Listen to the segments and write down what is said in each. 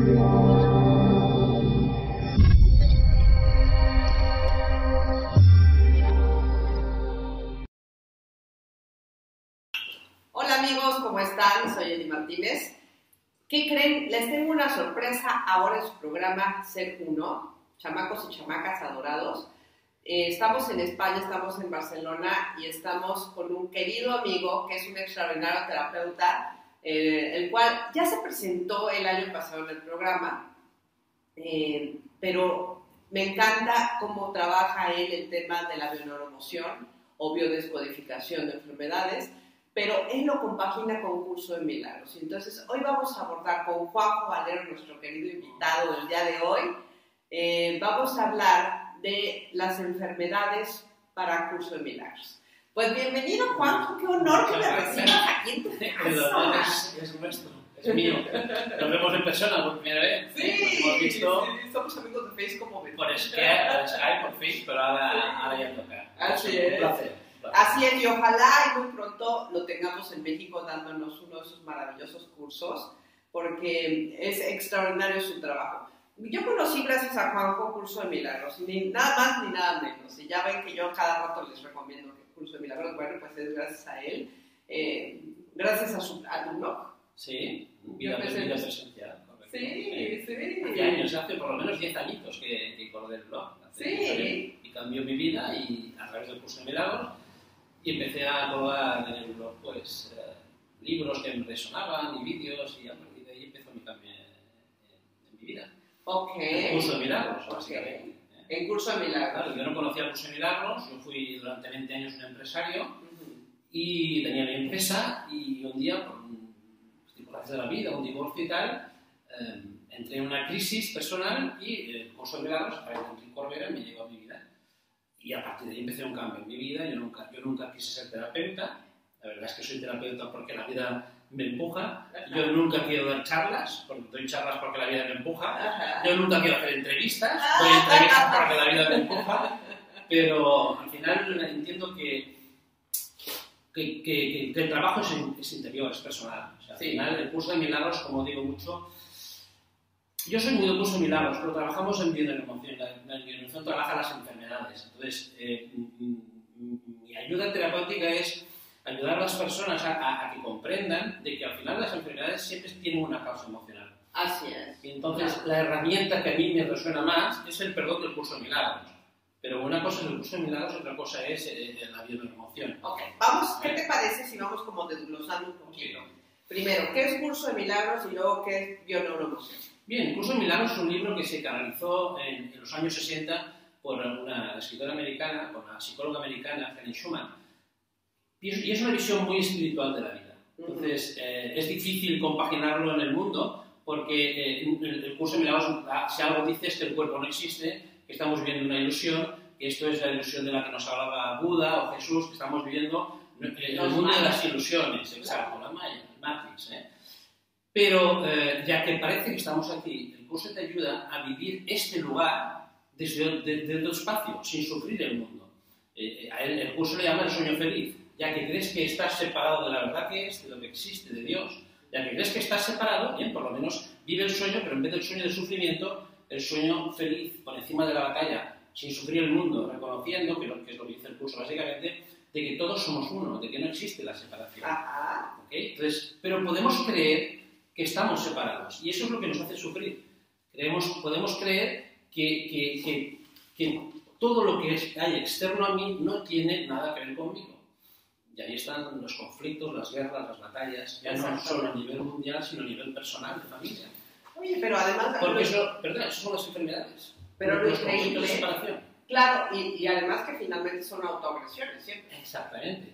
Hola amigos, ¿cómo están? Soy Eli Martínez. ¿Qué creen? Les tengo una sorpresa ahora en su programa Ser Uno, chamacos y chamacas adorados. Estamos en España, estamos en Barcelona y estamos con un querido amigo que es un extraordinario terapeuta, el cual ya se presentó el año pasado en el programa, pero me encanta cómo trabaja él el tema de la bioneuroemoción o biodescodificación de enfermedades, pero él lo compagina con Curso de Milagros. Entonces, hoy vamos a abordar con Juanjo Valero, nuestro querido invitado del día de hoy, vamos a hablar de las enfermedades para Curso de Milagros. Pues bienvenido, Juanjo, qué honor que me recibas aquí en tu casa. Es nuestro, es mío. Nos vemos en persona por primera vez. Sí, hemos visto sí, somos amigos de Face como por Skype, por Face, pero ahora ya toca. Así es. Un placer. Así es, y ojalá y muy pronto lo tengamos en México dándonos uno de esos maravillosos cursos, porque es extraordinario su trabajo. Yo conocí gracias a Juanjo Curso de Milagros, ni nada más ni nada menos, y ya ven que yo cada rato les recomiendo que Curso de Milagros, bueno, pues es gracias a él, gracias a su alumno. Sí, vida presencial. Sí. Hace años, hace por lo menos 10 añitos que colgué el blog. Sí. Y cambió mi vida y a través del Curso de Milagros. Y empecé a colgar en el blog pues, libros que me resonaban y vídeos, y a partir de ahí empezó mi cambio en mi vida. Ok. El Curso de Milagros, básicamente. En Curso de Milagros. Claro, yo no conocía el Curso de Milagros, yo fui durante 20 años un empresario y tenía mi empresa, y un día, por circunstancias de la vida, un divorcio y tal, entré en una crisis personal y el Curso de Milagros, a través de Enrique Corbera, me llegó a mi vida. Y a partir de ahí empecé un cambio en mi vida. Yo nunca quise ser terapeuta. La verdad es que soy terapeuta porque la vida me empuja. Yo nunca quiero dar charlas, porque doy charlas porque la vida me empuja. Yo nunca quiero hacer entrevistas, doy entrevistas porque la vida me empuja. Pero al final entiendo que el trabajo es interior, es personal. O sea, al final el Curso de Milagros, como digo mucho, yo soy muy de Curso de Milagros, pero trabajamos en bioneuroemoción. La bioneuroemoción trabaja las enfermedades. Entonces, mi ayuda terapéutica es ayudar a las personas a que comprendan de que al final las enfermedades siempre tienen una causa emocional. Así es. Y entonces, la herramienta que a mí me resuena más es el perdón del Curso de Milagros. Pero una cosa es el Curso de Milagros, otra cosa es la bioneuroemoción. Ok, vamos, ¿qué te parece si vamos como desglosando un poquito? Primero, ¿qué es Curso de Milagros? Y luego, ¿qué es bioneuroemoción? Bien, Curso de Milagros es un libro que se canalizó en los años 60 por una escritora americana, por una psicóloga americana, Helen Schumann, y es una visión muy espiritual de la vida. Entonces, es difícil compaginarlo en el mundo, porque el Curso de Milagros, si algo dice, es que el cuerpo no existe, que estamos viviendo una ilusión, que esto es la ilusión de la que nos hablaba Buda o Jesús, que estamos viviendo el mundo de las ilusiones, exacto, la Maya, el Matrix, Pero, ya que parece que estamos aquí, el curso te ayuda a vivir este lugar desde otro espacio, sin sufrir el mundo. A él, el curso le llama el sueño feliz, ya que crees que estás separado de la verdad que es, de lo que existe, de Dios. Ya que crees que estás separado, bien, por lo menos vive el sueño, pero en vez del sueño de sufrimiento, el sueño feliz, por encima de la batalla, sin sufrir el mundo, reconociendo, que es lo que dice el curso básicamente, de que todos somos uno, de que no existe la separación. ¿Okay? Entonces, pero podemos creer que estamos separados, y eso es lo que nos hace sufrir. Podemos creer que todo lo que hay externo a mí no tiene nada que ver conmigo. Y ahí están los conflictos, las guerras, las batallas, ya no solo a nivel mundial, sino a nivel personal, de familia. Oye, pero además... Porque eso son las enfermedades. Pero los conflictos de separación. Claro, y además que finalmente son autoagresiones, siempre. Exactamente.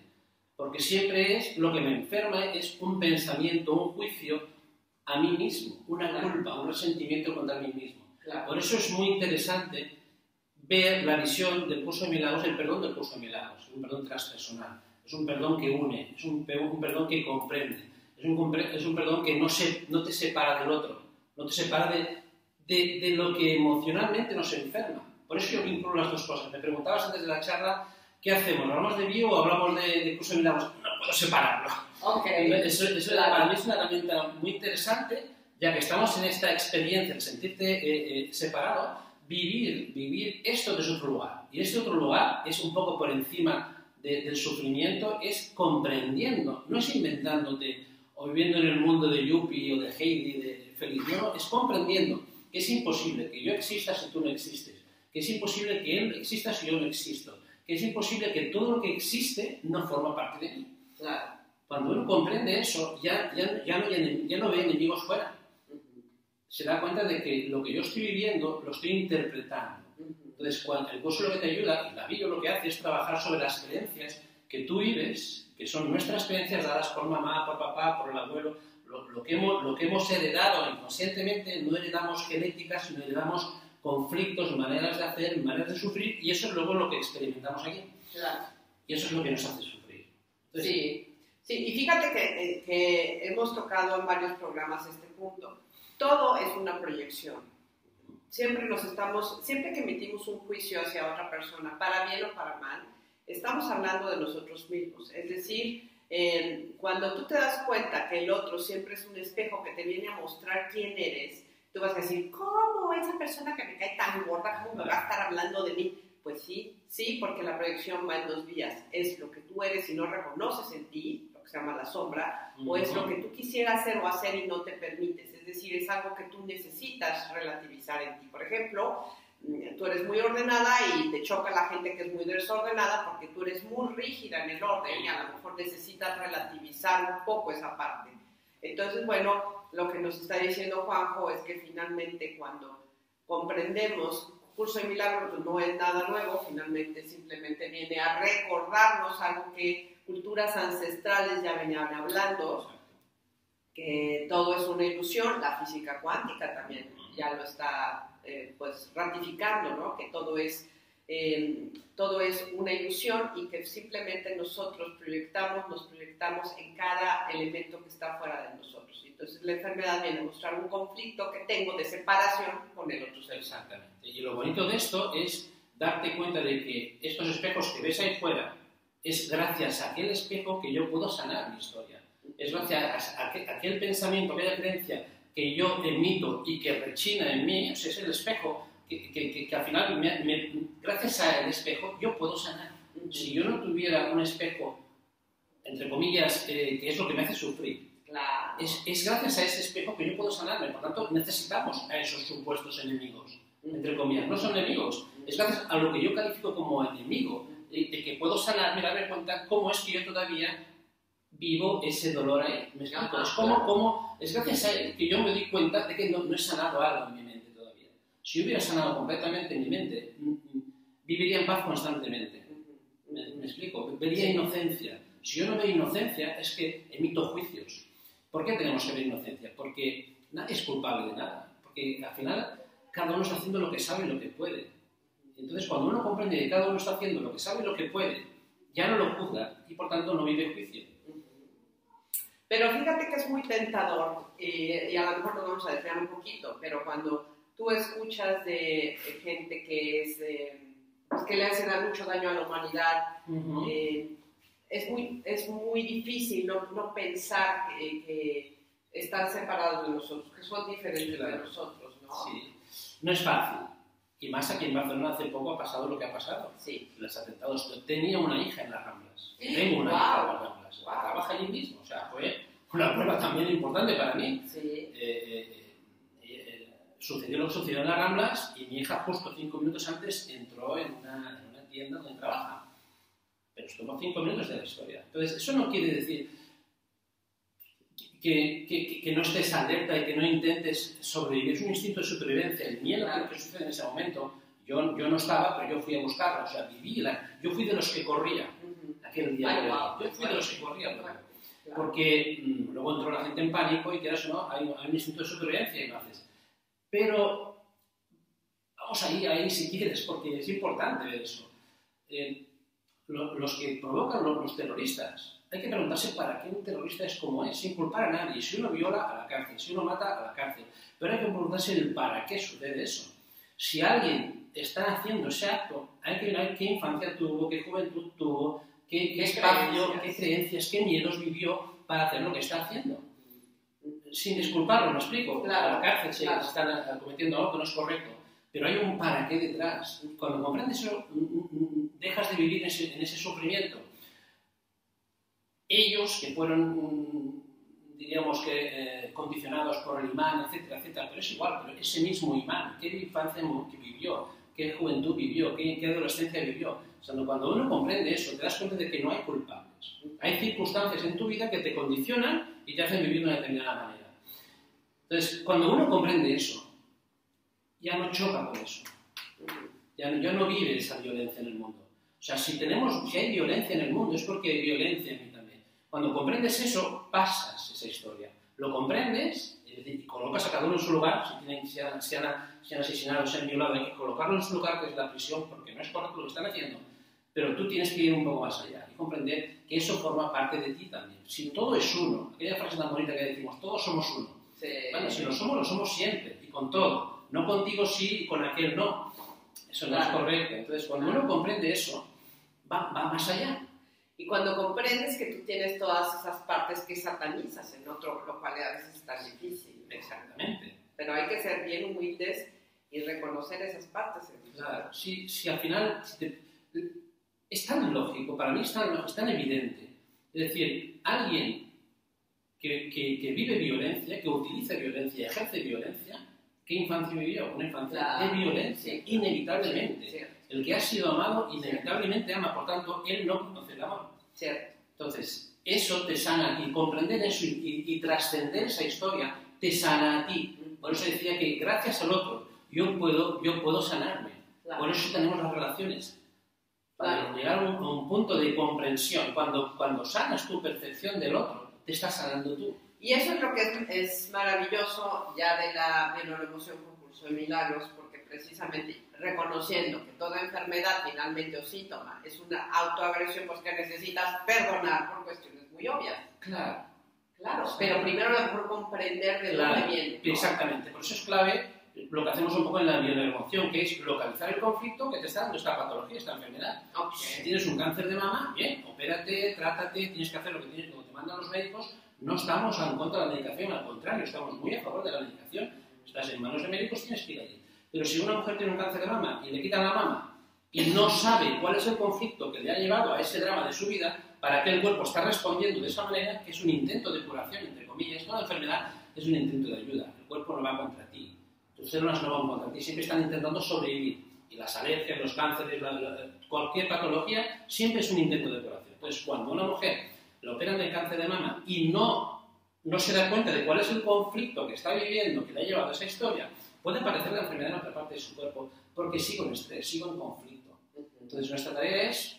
Porque siempre lo que me enferma es un pensamiento, un juicio a mí mismo, una culpa, un resentimiento contra mí mismo. Claro. Por eso es muy interesante ver la visión del Curso de Milagros, el perdón del Curso de Milagros, un perdón transpersonal, es un perdón que une, es un perdón que comprende, es un perdón que no te separa del otro, no te separa de lo que emocionalmente nos enferma. Por eso yo vinclo las dos cosas. Me preguntabas antes de la charla, ¿qué hacemos? ¿Hablamos de bio o hablamos de Curso de Milagros? No puedo separarlo. Okay. Eso para mí es una herramienta muy interesante, ya que estamos en esta experiencia de sentirte separado, vivir esto desde otro lugar. Y este otro lugar es un poco por encima del sufrimiento, es comprendiendo, no es inventándote o viviendo en el mundo de Yuppie o de Heidi, de feliz, no, es comprendiendo que es imposible que yo exista si tú no existes, que es imposible que él exista si yo no existo, que es imposible que todo lo que existe no forma parte de mí. Claro. Cuando uno comprende eso, ya no ve enemigos fuera. Se da cuenta de que lo que yo estoy viviendo lo estoy interpretando. Entonces, cuando el curso lo que te ayuda, y la vida lo que hace es trabajar sobre las creencias que tú vives, que son nuestras creencias dadas por mamá, por papá, por el abuelo, lo que hemos heredado inconscientemente. No heredamos genética, sino heredamos conflictos, maneras de hacer, maneras de sufrir, y eso es luego lo que experimentamos aquí. Claro. Y eso es lo que nos hace sufrir. Entonces, sí, y fíjate que hemos tocado en varios programas este punto. Todo es una proyección. Siempre que emitimos un juicio hacia otra persona, para bien o para mal, estamos hablando de nosotros mismos. Es decir, cuando tú te das cuenta que el otro siempre es un espejo que te viene a mostrar quién eres, tú vas a decir, ¿cómo esa persona que me cae tan gorda, cómo me va a estar hablando de mí? Pues sí, porque la proyección va en dos vías. Es lo que tú eres y no reconoces en ti, lo que se llama la sombra, o es lo que tú quisieras hacer o hacer y no te permites. Es decir, es algo que tú necesitas relativizar en ti. Por ejemplo, tú eres muy ordenada y te choca la gente que es muy desordenada porque tú eres muy rígida en el orden y a lo mejor necesitas relativizar un poco esa parte. Entonces, bueno, lo que nos está diciendo Juanjo es que finalmente cuando comprendemos Curso de Milagros, pues no es nada nuevo, finalmente simplemente viene a recordarnos algo que culturas ancestrales ya venían hablando, que todo es una ilusión. La física cuántica también ya lo está pues ratificando, ¿no? Que todo es una ilusión y que simplemente nosotros nos proyectamos en cada elemento que está fuera de nosotros. Entonces la enfermedad viene a mostrar un conflicto que tengo de separación con el otro ser. Exactamente. Y lo bonito de esto es darte cuenta de que estos espejos que ves ahí fuera es gracias a aquel espejo que yo puedo sanar mi historia. Es gracias a aquel pensamiento, aquella creencia que yo emito y que rechina en mí, o sea, es el espejo que al final, gracias al espejo, yo puedo sanar. Si yo no tuviera un espejo, entre comillas, que es lo que me hace sufrir, claro, es gracias a ese espejo que yo puedo sanarme. Por tanto, necesitamos a esos supuestos enemigos, entre comillas. No son enemigos, es gracias a lo que yo califico como enemigo, de que puedo sanarme, darme cuenta cómo es que yo todavía vivo ese dolor ahí. ¿Me explico? Es gracias a él que yo me doy cuenta de que no he sanado algo en mi mente todavía. Si yo hubiera sanado completamente mi mente, viviría en paz constantemente. ¿Me explico? Vería inocencia. Si yo no veo inocencia, es que emito juicios. ¿Por qué tenemos que ver inocencia? Porque nadie es culpable de nada. Porque al final cada uno está haciendo lo que sabe y lo que puede. Entonces, cuando uno comprende que cada uno está haciendo lo que sabe y lo que puede, ya no lo juzga y por tanto no vive juicio. Pero fíjate que es muy tentador, y a lo mejor nos vamos a desviar un poquito, pero cuando tú escuchas de gente que le hace mucho daño a la humanidad, es muy difícil no pensar que están separados de nosotros, que son diferentes de nosotros, ¿no? Sí, no es fácil. Y más aquí en Barcelona hace poco ha pasado lo que ha pasado. Sí. Los atentados. Tenía una hija en las Ramblas. Tengo una hija en las Ramblas. Trabaja allí mismo. O sea, fue una prueba también importante para mí. Sí. Sucedió lo que sucedió en las Ramblas y mi hija justo 5 minutos antes entró en una tienda donde trabaja. Pero estuvo 5 minutos de la historia. Entonces, eso no quiere decir que no estés alerta y que no intentes sobrevivir. Es un instinto de supervivencia. El miedo a lo que sucede en ese momento, yo no estaba, pero yo fui a buscarla. O sea, yo fui de los que corría aquel día. Yo fui de los que corría. Porque luego entró la gente en pánico y quieras o no, hay un instinto de supervivencia y lo haces. Pero vamos ahí si quieres, porque es importante ver eso. Los que provocan los terroristas, hay que preguntarse para qué un terrorista es como es, sin culpar a nadie. Si uno viola, a la cárcel. Si uno mata, a la cárcel. Pero hay que preguntarse el para qué sucede eso. Si alguien está haciendo ese acto, hay que ver qué infancia tuvo, qué juventud tuvo, qué espacio, qué creencias, qué miedos vivió para hacer lo que está haciendo. sin disculparlo, me explico. Claro, A la cárcel se claro. están cometiendo algo que no es correcto, pero hay un para qué detrás. Cuando comprendes eso, dejas de vivir en ese sufrimiento. Ellos que fueron, diríamos que, condicionados por el imán, etcétera, etcétera, pero es igual, pero ese mismo imán, ¿qué infancia que vivió? ¿Qué juventud vivió? ¿Qué adolescencia vivió? O sea, cuando uno comprende eso, te das cuenta de que no hay culpables. Hay circunstancias en tu vida que te condicionan y te hacen vivir de una determinada manera. Entonces, cuando uno comprende eso, ya no choca con eso. Ya no vive esa violencia en el mundo. O sea, si hay violencia en el mundo, es porque hay violencia en mí también. Cuando comprendes eso, pasas esa historia. Lo comprendes y colocas a cada uno en su lugar. Si han asesinado, si han violado, hay que colocarlo en su lugar, que es la prisión, porque no es correcto lo que están haciendo. Pero tú tienes que ir un poco más allá y comprender que eso forma parte de ti también. Si todo es uno, aquella frase tan bonita que decimos, todos somos uno. Sí. Bueno, si lo somos siempre y con todo. No contigo sí y con aquel no. Eso no es correcto. Entonces, cuando uno comprende eso, va más allá. Y cuando comprendes que tú tienes todas esas partes que satanizas en otro, lo cual a veces es tan difícil. Exactamente. Pero hay que ser bien humildes y reconocer esas partes. Claro, si al final es tan lógico, para mí es tan evidente. Es decir, alguien que vive violencia, que utiliza violencia, ejerce violencia, ¿qué infancia vivió? Una infancia de violencia, inevitablemente. Sí. El que ha sido amado inevitablemente ama, por tanto, él no conoce el amor. Cierto. Entonces, eso te sana a ti, comprender eso y trascender esa historia te sana a ti. Por eso decía que gracias al otro yo puedo sanarme. Claro. Por eso tenemos las relaciones. Para llegar a un punto de comprensión. Cuando sanas tu percepción del otro, te estás sanando tú. Y eso es lo que es maravilloso ya de la neuroemoción con curso de milagros, porque precisamente reconociendo que toda enfermedad finalmente o síntoma es una autoagresión, pues que necesitas perdonar por cuestiones muy obvias. Claro. Claro, pero primero a lo mejor comprender de dónde viene, ¿no? Exactamente. Por eso es clave lo que hacemos un poco en la neuroemoción, que es localizar el conflicto que te está dando esta patología, esta enfermedad. Okay. Si tienes un cáncer de mama, bien, opérate, trátate, tienes que hacer lo que te mandan los médicos. No estamos en contra de la medicación, al contrario, estamos muy a favor de la medicación. Estás en manos de médicos, tienes que ir allí. Pero si una mujer tiene un cáncer de mama y le quitan la mama y no sabe cuál es el conflicto que le ha llevado a ese drama de su vida, para que el cuerpo está respondiendo de esa manera, que es un intento de curación, entre comillas, no de enfermedad, es un intento de ayuda. El cuerpo no va contra ti, tus células no van contra ti, siempre están intentando sobrevivir. Y las alergias, los cánceres, cualquier patología, siempre es un intento de curación. Entonces, cuando una mujer le operan del cáncer de mama y no se da cuenta de cuál es el conflicto que está viviendo, que le ha llevado a esa historia, puede parecer la enfermedad en otra parte de su cuerpo, porque sigo en estrés, sigo en conflicto. Entonces, nuestra tarea es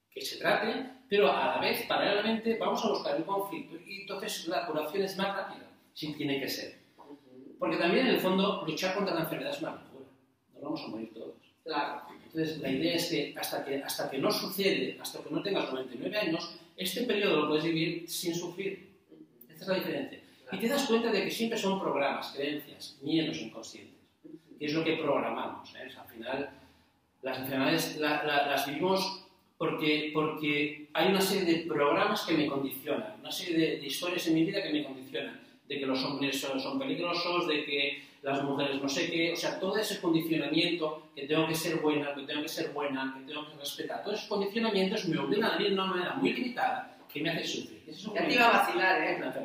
que se trate, pero a la vez, paralelamente, vamos a buscar el conflicto y entonces la curación es más rápida, si tiene que ser. Porque también, en el fondo, luchar contra la enfermedad es una locura. Nos vamos a morir todos. Claro. Entonces, la idea es que hasta que no sucede, hasta que no tengas 99 años, este periodo lo puedes vivir sin sufrir. Esta es la diferencia. Y te das cuenta de que siempre son programas, creencias, miedos inconscientes, que es lo que programamos. O sea, al final, las enfermedades las vivimos porque hay una serie de programas que me condicionan, una serie de historias en mi vida que me condicionan, de que los hombres son peligrosos, de que las mujeres no sé qué, o sea, todo ese condicionamiento, que tengo que ser buena, que tengo que ser buena, que tengo que respetar, todos esos condicionamientos me obligan a vivir de una manera muy limitada que me hace sufrir. Ya te iba a vacilar,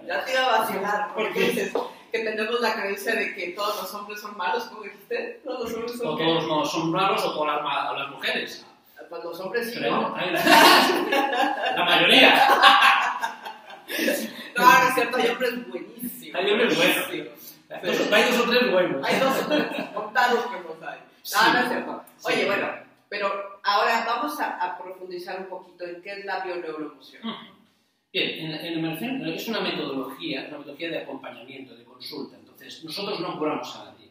Ya te iba a vacilar, porque dices que tenemos la creencia de que todos los hombres son malos, ¿cómo dijiste? Todos los hombres son o todos no son malos, o todas las mujeres. Pues los hombres sí, pero ¿no? La mayoría. No, es cierto, hay hombres buenísimos. Hay hombres buenos. Sí. Hay 2 o 3 buenos. Hay 2 o 3 contados que los hay. No, no es cierto. Oye, Sí. bueno, pero ahora vamos a profundizar un poquito en qué es la bioneuroemoción. Bien, en la emoción es una metodología de acompañamiento, de consulta. Entonces, nosotros no curamos a nadie.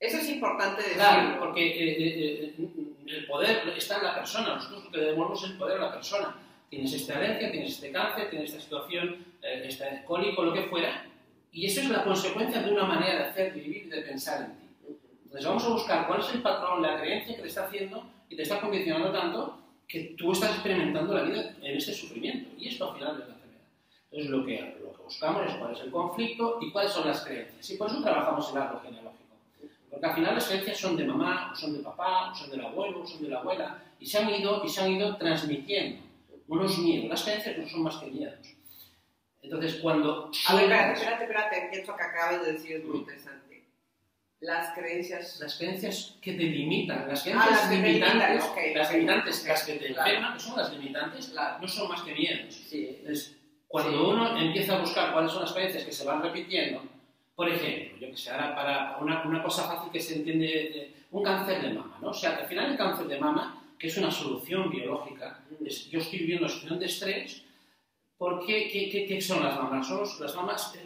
Eso es importante decirlo. Claro, porque el poder está en la persona. Nosotros lo que devolvemos es el poder a la persona. Tienes esta alergia, tienes este cáncer, tienes esta situación, este cólico, lo que fuera, y eso es la consecuencia de una manera de hacer, de vivir y de pensar en ti. Entonces vamos a buscar cuál es el patrón, la creencia que te está haciendo y te está condicionando tanto que tú estás experimentando la vida en este sufrimiento, y esto al final es la enfermedad. Entonces, lo que buscamos es cuál es el conflicto y cuáles son las creencias. Y por eso trabajamos el árbol genealógico. Porque al final las creencias son de mamá, o son de papá, o son del abuelo, o son de la abuela, y se han ido transmitiendo unos miedos. Las creencias no son más que miedos. Entonces, cuando... A ver, espérate, que esto que acabas de decir es muy interesante. Las creencias que te limitan, las creencias limitantes, las limitantes, las que te enferman, que son las limitantes, no son más que miedos. Sí. Entonces, cuando uno empieza a buscar cuáles son las creencias que se van repitiendo, por ejemplo, yo que sé, ahora para una cosa fácil que se entiende, un cáncer de mama, ¿no? O sea, al final el cáncer de mama, que es una solución biológica, yo estoy viviendo una situación de estrés, ¿por qué son las mamas? Las mamas,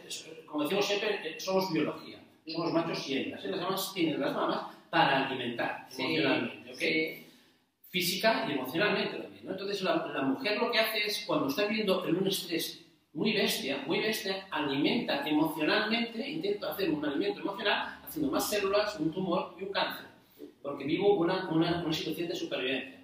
como decimos siempre, somos biología, somos machos y hembras, y las mamas tienen las mamas para alimentar emocionalmente, ¿ok? Sí. Física y emocionalmente también, ¿no? Entonces la mujer lo que hace es, cuando está viviendo en un estrés muy bestia, alimenta emocionalmente, intento hacer un alimento emocional, haciendo más células, un tumor y un cáncer, porque vivo una situación de supervivencia.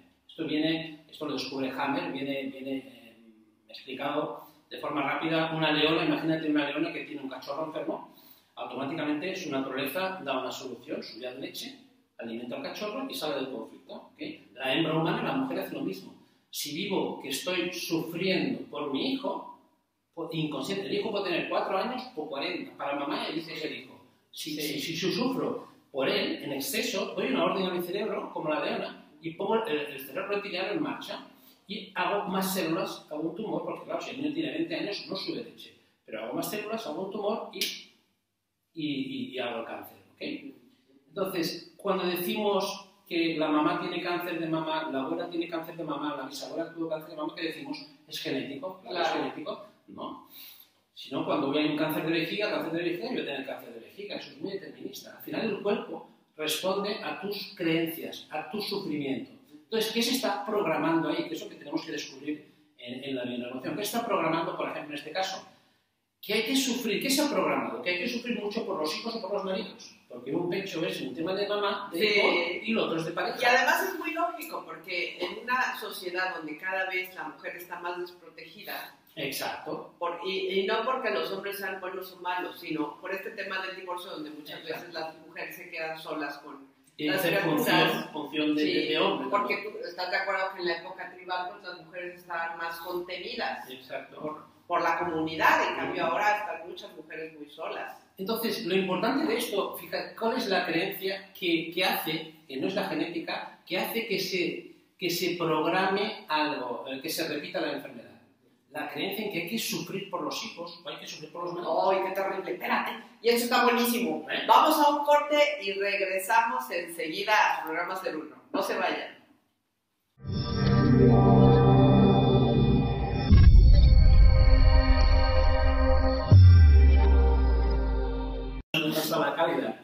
Esto lo descubre Hammer, viene explicado de forma rápida. Una leona, imagínate una leona que tiene un cachorro enfermo, automáticamente su naturaleza da una solución, su vía de leche, alimenta al cachorro y sale del conflicto, ¿okay? La hembra humana, la mujer, hace lo mismo. Si vivo que estoy sufriendo por mi hijo, inconsciente, el hijo puede tener 4 años o 40, para mamá y dice el hijo. Si yo sufro por él en exceso, doy una orden a mi cerebro, como la leona, y pongo el cerebro reptiliano en marcha y hago más células, hago un tumor, porque claro, si el niño tiene 20 años no sube leche, pero hago más células, hago un tumor y hago el cáncer, ¿ok? Entonces, cuando decimos que la mamá tiene cáncer de mama, la abuela tiene cáncer de mama, la bisabuela tuvo cáncer de mama, ¿qué decimos? ¿Es genético? Claro. ¿Es genético? No. Si no, cuando hay un cáncer de vejiga, yo voy a tener cáncer de vejiga. Eso es muy determinista. Al final el cuerpo responde a tus creencias, a tu sufrimiento. Entonces, ¿qué se está programando ahí? Que es lo que tenemos que descubrir en la bioemoción. ¿Qué está programando, por ejemplo, en este caso? Que hay que sufrir. ¿Qué se ha programado? Que hay que sufrir mucho por los hijos o por los maridos. Porque un pecho es un tema de mamá, de hijo, y lo otro es de pareja. Y además es muy lógico, porque en una sociedad donde cada vez la mujer está más desprotegida, exacto. Y no porque los hombres sean buenos o malos, sino por este tema del divorcio, donde muchas veces las mujeres se quedan solas con las función de hombre. Porque tú estás de acuerdo que en la época tribal pues, las mujeres estaban más contenidas. Exacto. Por la comunidad, en cambio ahora están muchas mujeres muy solas. Entonces, lo importante de esto, fíjate, ¿cuál es la creencia que hace, que no es la genética, que hace que se programe algo, que se repita la enfermedad? La creencia en que hay que sufrir por los hijos o hay que sufrir por los maridos. ¡Ay, qué terrible! Espérate, y eso está buenísimo. Vamos a un corte y regresamos enseguida a Programa 01. No se vayan.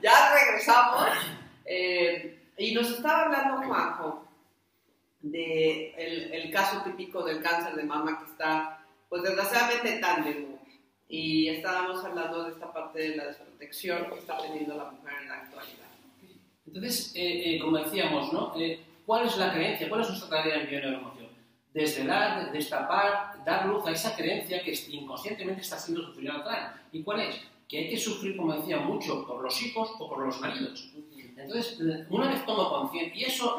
Ya regresamos y nos estaba hablando Juanjo de el caso típico del cáncer de mama que está, pues desgraciadamente tan de moda, y estábamos hablando de esta parte de la desprotección que está teniendo la mujer en la actualidad. Entonces, como decíamos, ¿no? ¿Cuál es la creencia? ¿Cuál es nuestra tarea en bioneuroemoción? Desvelar, destapar, dar luz a esa creencia que inconscientemente está siendo sufrida atrás. ¿Y cuál es? Que hay que sufrir, como decía, mucho por los hijos o por los maridos. Entonces, una vez tomo conciencia, y eso,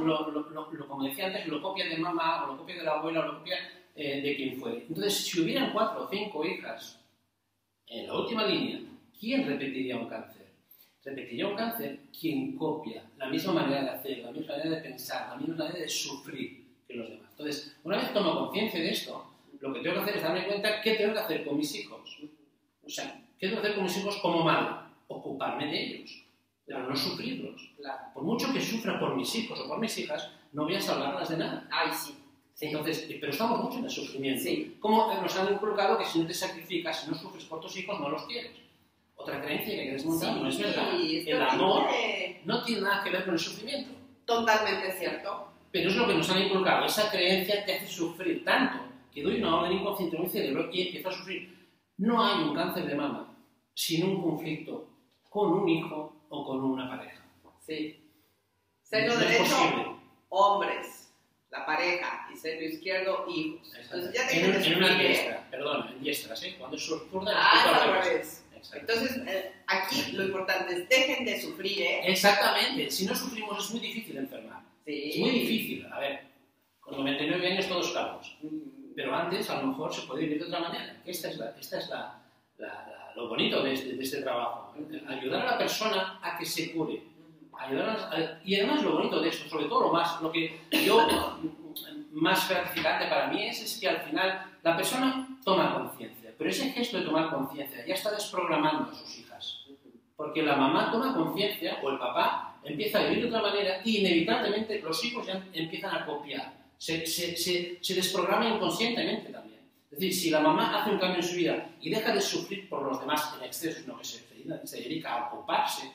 como decía antes, lo copia de mamá, o lo copia de la abuela, o lo copia de quien fuere. Entonces, si hubieran 4 o 5 hijas en la última línea, ¿quién repetiría un cáncer? Repetiría un cáncer quien copia la misma manera de hacer, la misma manera de pensar, la misma manera de sufrir que los demás. Entonces, una vez tomo conciencia de esto, lo que tengo que hacer es darme cuenta qué tengo que hacer con mis hijos. O sea, ¿qué tengo que hacer con mis hijos como madre? Ocuparme de ellos, pero no sufrirlos. Claro. Por mucho que sufra por mis hijos o por mis hijas, no voy a salvarlas de nada. Ay, sí. Entonces, pero estamos mucho en el sufrimiento. Sí. Como nos han inculcado que si no te sacrificas, si no sufres por tus hijos, no los quieres. Otra creencia que quieres montar, no es verdad. El amor no tiene nada que ver con el sufrimiento. Totalmente cierto. Pero es lo que nos han inculcado. Esa creencia te hace sufrir tanto que doy una orden inconsciente a mi cerebro y empiezo a sufrir. No hay un cáncer de mama sin un conflicto con un hijo o con una pareja. Sí. No es posible. Hombres, la pareja, y seno izquierdo, hijos. Entonces ya en una diestra, perdón, en diestra, ¿sí? Cuando es zurda, al revés. Entonces, aquí lo importante es dejen de sufrir, ¿eh? Exactamente. Si no sufrimos es muy difícil enfermar. Sí. Es muy difícil. A ver, con 99 años todos calvos. Pero antes, a lo mejor, se puede vivir de otra manera. Esta es lo bonito de este trabajo. Ayudar a la persona a que se cure. Y además lo bonito de esto, sobre todo lo que más gratificante para mí es que al final la persona toma conciencia. Pero ese gesto de tomar conciencia ya está desprogramando a sus hijas. Porque la mamá toma conciencia, o el papá empieza a vivir de otra manera, y inevitablemente los hijos ya empiezan a copiar. Se desprograma inconscientemente también. Es decir, si la mamá hace un cambio en su vida y deja de sufrir por los demás en exceso, sino que se dedica a ocuparse,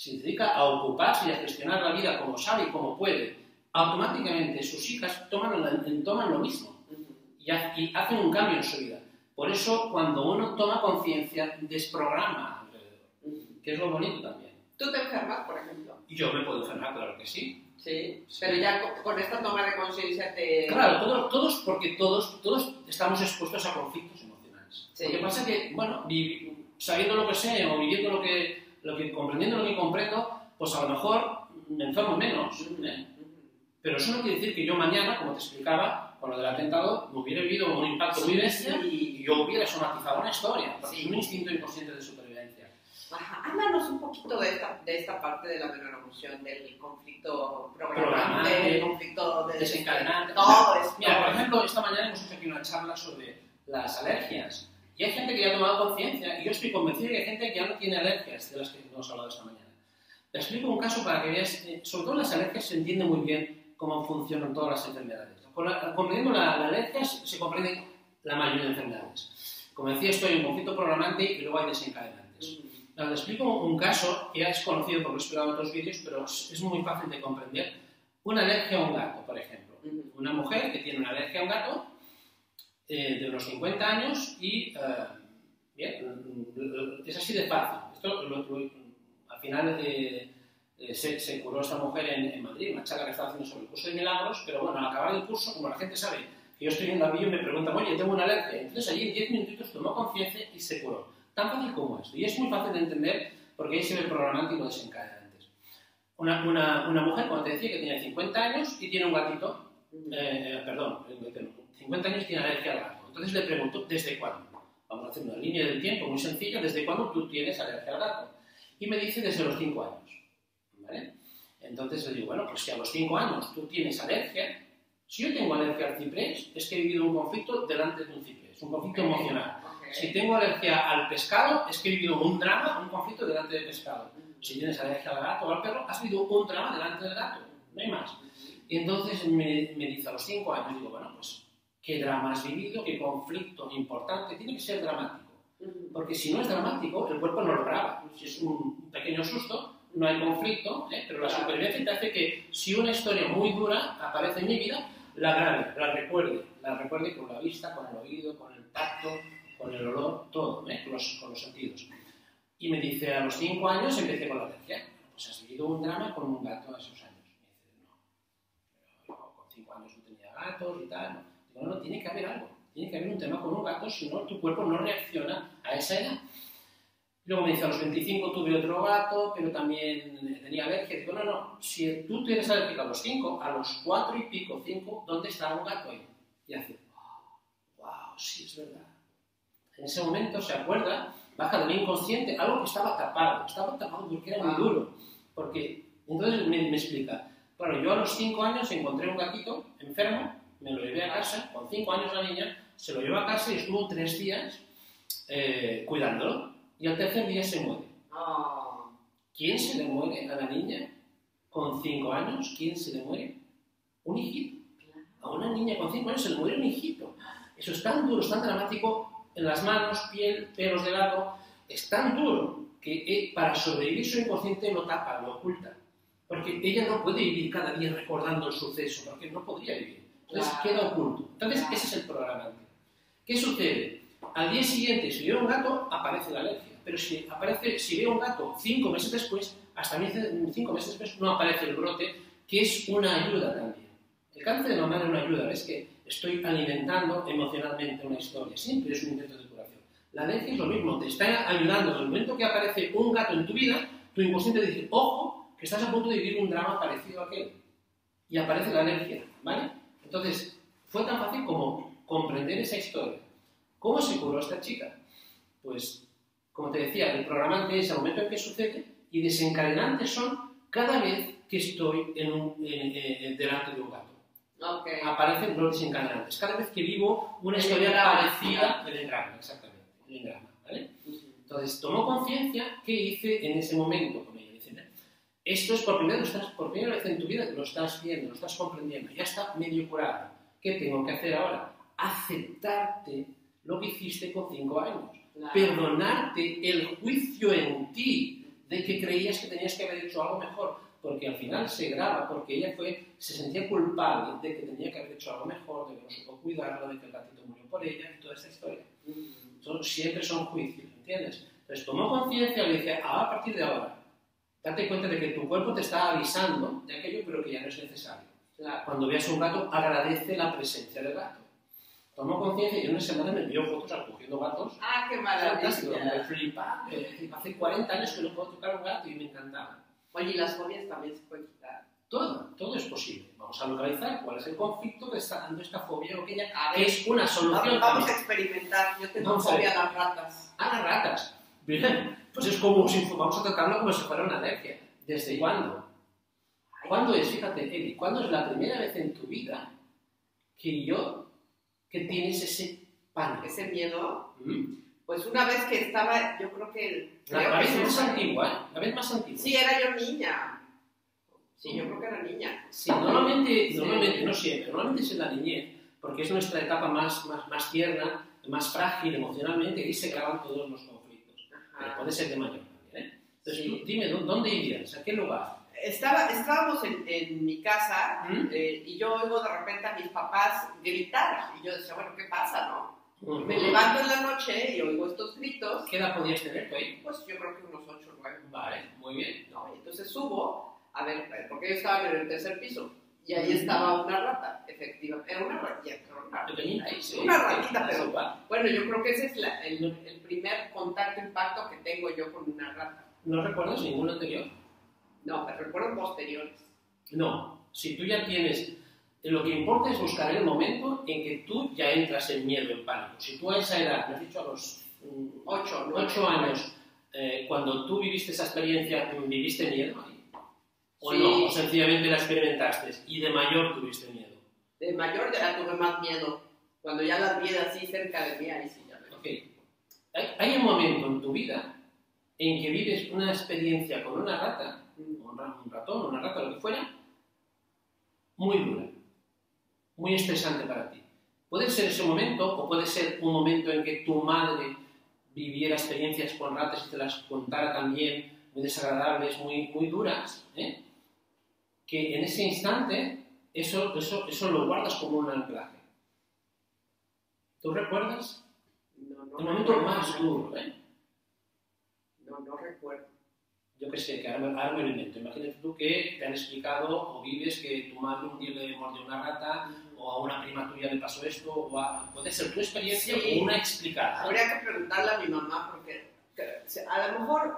y a gestionar la vida como sabe y como puede, automáticamente sus hijas toman lo mismo y hacen un cambio en su vida. Por eso, cuando uno toma conciencia, desprograma alrededor, que es lo bonito también. ¿Tú te enfermas, por ejemplo? Yo me puedo enfermar, claro que sí. Sí, pero ya con esta toma de conciencia te... Claro, porque todos estamos expuestos a conflictos emocionales. Sí. Lo que pasa es que, bueno, sabiendo lo que sé o viviendo comprendiendo lo que comprendo, pues a lo mejor me enfermo menos. Pero eso no quiere decir que yo mañana, como te explicaba, con lo del atentado, me hubiera vivido un impacto muy bestia y yo hubiera somatizado una historia, porque es un instinto inconsciente de supervivencia. Ajá. Háblanos un poquito de esta parte de la neuroemoción, del conflicto programante, del conflicto desencadenante. Todo eso. Mira, por ejemplo, esta mañana hemos hecho aquí una charla sobre las alergias. Y hay gente que ya ha tomado conciencia, y yo estoy convencido de que hay gente que ya no tiene alergias, de las que hemos hablado esta mañana. Te explico un caso para que veas, sobre todo las alergias se entiende muy bien cómo funcionan todas las enfermedades. Comprendiendo la alergia se comprende la mayoría de enfermedades. Como decía, estoy en un conflicto programante y luego hay desencadenantes. Te explico un caso que ya es conocido porque lo he explicado en otros vídeos, pero es muy fácil de comprender. Una alergia a un gato, por ejemplo. Una mujer que tiene una alergia a un gato de unos 50 años y bien, es así de fácil. Esto al final se curó esta mujer en Madrid, una charla que estaba haciendo sobre el curso de milagros, pero bueno, al acabar el curso, como la gente sabe que yo estoy en la vídeo, me preguntan, oye, tengo una alergia. Entonces allí en 10 minutitos tomó conciencia y se curó. Tan fácil como esto. Y es muy fácil de entender porque ahí se ve el programante y los desencadenantes. Una mujer, como te decía, que tiene 50 años y tiene un gatito, 50 años y tiene alergia al gato. Entonces le pregunto, ¿desde cuándo? Vamos a hacer una línea del tiempo muy sencilla, ¿desde cuándo tú tienes alergia al gato? Y me dice, desde los 5 años. ¿Vale? Entonces le digo, bueno, pues si a los 5 años tú tienes alergia, si yo tengo alergia al ciprés, es que he vivido un conflicto delante de un ciprés, un conflicto emocional. Si tengo alergia al pescado, es que he vivido un drama, un conflicto delante del pescado. Si tienes alergia al gato o al perro, has vivido un drama delante del gato, no hay más. Y entonces me dice a los 5 años, digo, bueno, pues, ¿qué drama has vivido? ¿Qué conflicto importante? Tiene que ser dramático. Porque si no es dramático, el cuerpo no lo graba. Si es un pequeño susto, no hay conflicto, pero la supervivencia te hace que si una historia muy dura aparece en mi vida, la grabe, la recuerde con la vista, con el oído, con el tacto, con el olor, todo, con los sentidos. Y me dice, a los 5 años empecé con la alergia. Pues has vivido un drama con un gato a esos años. Me dice, no, yo con 5 años no tenía gatos y tal. No. Digo, no, tiene que haber algo. Tiene que haber un tema con un gato, si no, tu cuerpo no reacciona a esa edad. Luego me dice, a los 25 tuve otro gato, pero también tenía alergia. Digo, no, si tú tienes alergia a los 5, a los 4 y pico, 5, ¿dónde está un gato ahí? Y hace, wow, sí, es verdad. En ese momento se acuerda, baja del inconsciente, algo que estaba tapado porque era muy duro. Porque, entonces me explica, claro, yo a los 5 años encontré un gatito enfermo, me lo llevé a casa, con 5 años la niña, se lo llevó a casa y estuvo 3 días cuidándolo. Y al tercer día se muere. ¿Quién se le muere a la niña con 5 años? ¿Quién se le muere? Un hijito. A una niña con 5 años se le muere un hijito. Eso es tan duro, es tan dramático, en las manos, piel, pelos de gato, es tan duro que para sobrevivir su inconsciente lo tapa, lo oculta. Porque ella no puede vivir cada día recordando el suceso, porque no podría vivir. Entonces queda oculto. Entonces ese es el programante. ¿Qué sucede? Al día siguiente, si veo un gato, aparece la alergia. Pero si veo un gato 5 meses después, hasta 5 meses después no aparece el brote, que es una ayuda también. El cáncer de mama no ayuda, es que estoy alimentando emocionalmente una historia, siempre es un intento de curación. La alergia es lo mismo, te está ayudando. En el momento que aparece un gato en tu vida, tu inconsciente dice, ojo, que estás a punto de vivir un drama parecido a aquel. Y aparece la alergia, ¿vale? Entonces, fue tan fácil como comprender esa historia. ¿Cómo se curó esta chica? Pues, como te decía, el programante es el momento en que sucede y desencadenantes son cada vez que estoy delante de un gato. Okay. Aparecen los desencadenantes. Cada vez que vivo una historia parecida del engrama, exactamente, el engrama, ¿vale? Entonces, tomó conciencia, ¿qué hice en ese momento con ella? Dice, esto es por primera vez en tu vida, lo estás viendo, lo estás comprendiendo, ya está medio curado. ¿Qué tengo que hacer ahora? Aceptarte lo que hiciste con 5 años. Claro. Perdonarte el juicio en ti de que creías que tenías que haber hecho algo mejor, porque al final se graba, porque ella se sentía culpable de que tenía que haber hecho algo mejor, de que no supo cuidarlo, de que el gatito murió por ella, y toda esa historia. Siempre son juicios, ¿entiendes? Entonces tomó conciencia y le dice, a partir de ahora, date cuenta de que tu cuerpo te está avisando de aquello, pero que ya no es necesario. Claro. Cuando veas un gato, agradece la presencia del gato. Tomó conciencia y en una semana me envió fotos recogiendo gatos. ¡Ah, qué maravilla! Me flipa. Hace 40 años que no puedo tocar un gato y me encantaba. Oye, ¿y las fobias también se pueden quitar? Todo es posible. Vamos a localizar cuál es el conflicto que está dando esta fobia o aquella, que es una solución. Vamos a experimentar. Yo tengo fobia a las ratas. ¿A las ratas? Bien, pues es como si vamos a tratarlo como si fuera una alergia. ¿Desde cuándo? ¿Cuándo es? Fíjate, Eli, ¿cuándo es la primera vez en tu vida que tienes ese pánico? ¿Ese miedo? Pues una vez que estaba, yo creo que... La vez más antigua, ¿eh? La vez más antigua. Sí, era yo niña. Sí, yo creo que era niña. Sí, normalmente, no siempre, normalmente es en la niñez, porque es nuestra etapa más tierna, más frágil emocionalmente, y se graban todos los conflictos. Pero puede ser de mayor también, ¿eh? Entonces, tú dime, ¿dónde irías? ¿A qué lugar? Estábamos en mi casa y yo oigo de repente a mis papás gritar. Y yo decía, bueno, ¿qué pasa, no? Me levanto en la noche y oigo estos gritos. ¿Qué edad podías tener tú ahí? Pues yo creo que unos 8 o 9. Vale, muy bien. No, y entonces subo, a ver, porque yo estaba en el tercer piso. Y ahí estaba una rata, efectivamente. Era una ratita. Una ratita, pero bueno, yo creo que ese es el primer contacto, impacto que tengo yo con una rata. ¿No recuerdas ninguno anterior? No, pero recuerdo posteriores. No, si tú ya tienes... Lo que importa es buscar el momento en que tú ya entras en miedo, en pánico. Si tú a esa edad, me has dicho a los 8 años, cuando tú viviste esa experiencia, ¿viviste miedo ahí? ¿O no? ¿O sencillamente la experimentaste y de mayor tuviste miedo? De mayor ya tuve más miedo. Cuando ya las vi así cerca de mí, ahí sí ya me... Okay. Hay un momento en tu vida en que vives una experiencia con una rata, un ratón, una rata, lo que fuera, muy dura, muy estresante para ti. Puede ser ese momento o puede ser un momento en que tu madre viviera experiencias con ratas y te las contara también muy desagradables, muy duras, ¿eh? Que en ese instante eso lo guardas como un anclaje. ¿Tú recuerdas? No, el momento más duro, ¿eh? No recuerdo. Yo qué sé, que ahora me lo invento. Imagínate tú que te han explicado o vives que tu madre un día le mordió una rata o a una prima tuya le pasó esto, o puede ser tu experiencia o una explicada. Habría que preguntarle a mi mamá porque a lo mejor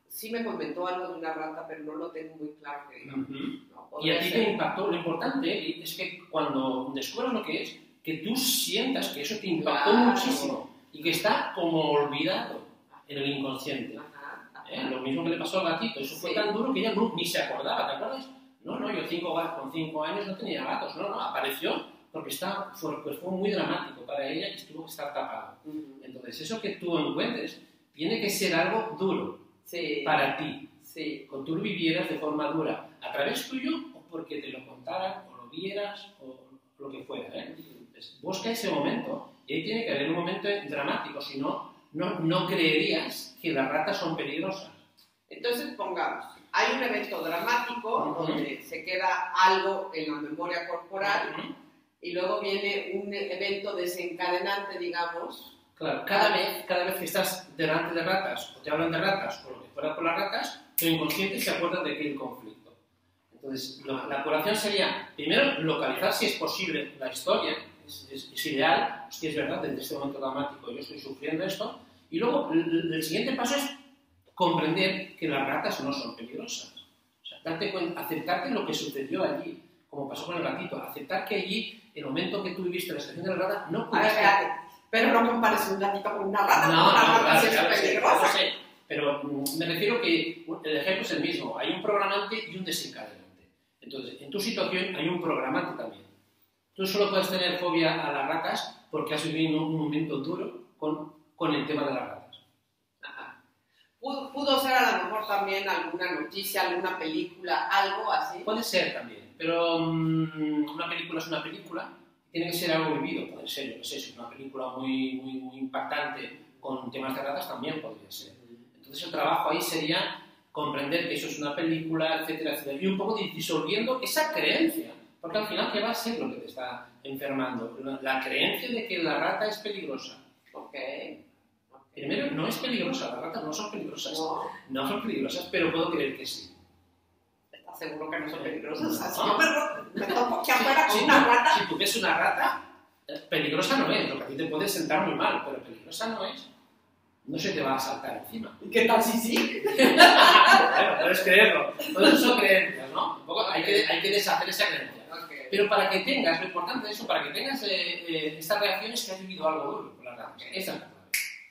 sí me comentó algo de una rata, pero no lo tengo muy claro que digamos. Y a ti te impactó. Lo importante es que cuando descubras lo que es, que tú sientas que eso te impactó muchísimo y que está como olvidado en el inconsciente. Lo mismo que le pasó al gatito, eso fue tan duro que ella ni se acordaba, ¿te acuerdas? No, yo con 5 años no tenía gatos, no, apareció porque fue muy dramático para ella y tuvo que estar tapado. Entonces, eso que tú encuentres tiene que ser algo duro para ti, que tú lo vivieras de forma dura, a través tuyo o porque te lo contaran o lo vieras o lo que fuera. Entonces, busca ese momento y ahí tiene que haber un momento dramático, si no creerías que las ratas son peligrosas. Entonces, pongamos, hay un evento dramático donde se queda algo en la memoria corporal y luego viene un evento desencadenante, digamos. Claro, cada vez que estás delante de ratas o te hablan de ratas o lo que fuera por las ratas, tu inconsciente se acuerda de aquel conflicto. Entonces, la curación sería, primero, localizar si es posible la historia, es ideal, hostia, es verdad, desde este momento dramático yo estoy sufriendo esto, y luego el siguiente paso es comprender que las ratas no son peligrosas. O sea, darte cuenta, aceptarte lo que sucedió allí, como pasó con el gatito, aceptar que allí, el momento que tú viviste la situación de la rata, no pudiste... Pero no compares un gatito con una rata, no, una rata claro, sí es peligrosa. Sí, pero me refiero que el ejemplo es el mismo, hay un programante y un desencadenante. Entonces, en tu situación hay un programante también. Tú solo puedes tener fobia a las ratas porque has vivido un momento duro con el tema de las ratas. Ajá. Pudo ser a lo mejor también alguna noticia, alguna película, algo así. Puede ser también, pero una película es una película, tiene que ser algo vivido, puede ser, yo qué sé, si es una película muy impactante con temas de ratas también podría ser. Entonces el trabajo ahí sería comprender que eso es una película, etcétera, etcétera, y un poco disolviendo esa creencia, porque al final, ¿qué va a ser lo que te está enfermando? La creencia de que la rata es peligrosa. Primero, no es peligrosa, las ratas no son peligrosas. No son peligrosas, pero puedo creer que sí. ¿Estás seguro que no son peligrosas? Así yo me tomo que afuera con una rata. Si tú ves una rata, peligrosa no es, lo que a ti te puede sentar muy mal, pero peligrosa no es. No se te va a saltar encima. ¿Y qué tal si sí? Bueno, puedes creerlo. Todas son creencias, ¿no? Un poco hay que deshacer esa creencia. Pero para que tengas, lo importante de eso, para que tengas estas reacciones que has vivido algo duro con la rata. Esa es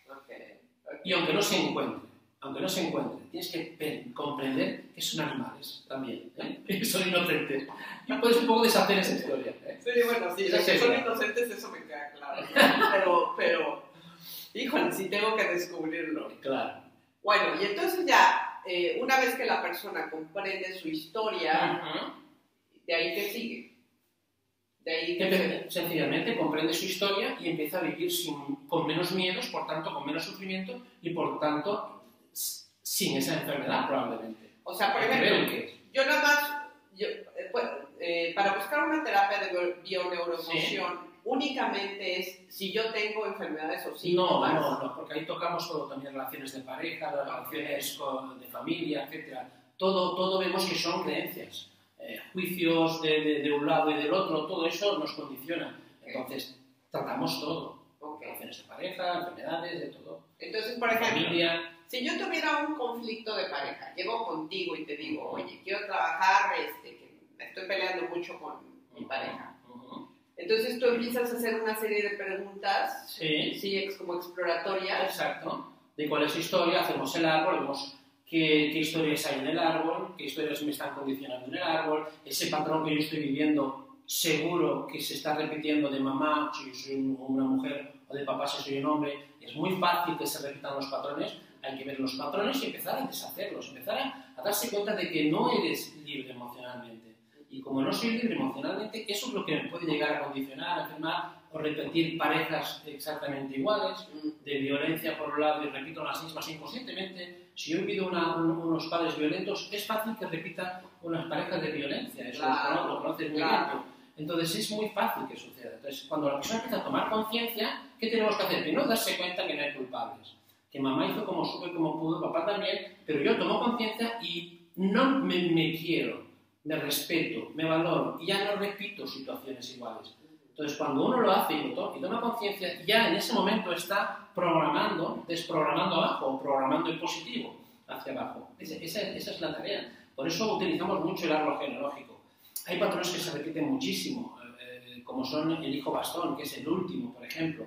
la clave. Y aunque no se encuentre, tienes que comprender que son animales también, que son inocentes. Y puedes un poco deshacer esa historia. Sí, bueno, sí, que son inocentes, eso me queda claro. Pero, híjole, sí tengo que descubrirlo. Claro. Bueno, y entonces ya, una vez que la persona comprende su historia, ¿de ahí qué sigue? De ahí sencillamente comprende su historia y empieza a vivir con menos miedos, por tanto con menos sufrimiento y por tanto sin esa enfermedad probablemente. O sea, por ejemplo, yo nada más, para buscar una terapia de bioneuroemoción, únicamente es si yo tengo enfermedades o síntomas. No, porque ahí tocamos todo, también relaciones de pareja, relaciones de familia, etc. Todo vemos que son creencias. Juicios de un lado y del otro, todo eso nos condiciona. Entonces, tratamos todo. Relaciones de pareja, enfermedades, de todo. Entonces, por ejemplo, familia. Si yo tuviera un conflicto de pareja, llego contigo y te digo, oye, quiero trabajar, que me estoy peleando mucho con mi pareja. Entonces tú empiezas a hacer una serie de preguntas, sí, como exploratorias. Exacto. De cuál es su historia, hacemos el árbol, vemos qué historias hay en el árbol, qué historias me están condicionando en el árbol, ese patrón que yo estoy viviendo seguro que se está repitiendo de mamá, si yo soy una mujer, o de papá, si soy un hombre. Es muy fácil que se repitan los patrones, hay que ver los patrones y empezar a deshacerlos, empezar a darse cuenta de que no eres libre emocionalmente. Y como no soy libre emocionalmente, eso es lo que me puede llegar a condicionar, a enfermar o repetir parejas exactamente iguales, de violencia por un lado y repito las mismas inconscientemente. Si yo he vivido unos padres violentos, es fácil que repita unas parejas de violencia, eso lo conoces muy bien. Entonces es muy fácil que suceda. Entonces cuando la persona empieza a tomar conciencia, ¿qué tenemos que hacer? Primero darse cuenta que no hay culpables, que mamá hizo como supo y como pudo, papá también, pero yo tomo conciencia y no me quiero, me respeto, me valoro y ya no repito situaciones iguales. Entonces, cuando uno lo hace y toma conciencia, ya en ese momento está desprogramando abajo o programando en positivo hacia abajo. Esa es la tarea. Por eso utilizamos mucho el árbol genealógico. Hay patrones que se repiten muchísimo, como son el hijo bastón, que es el último, por ejemplo.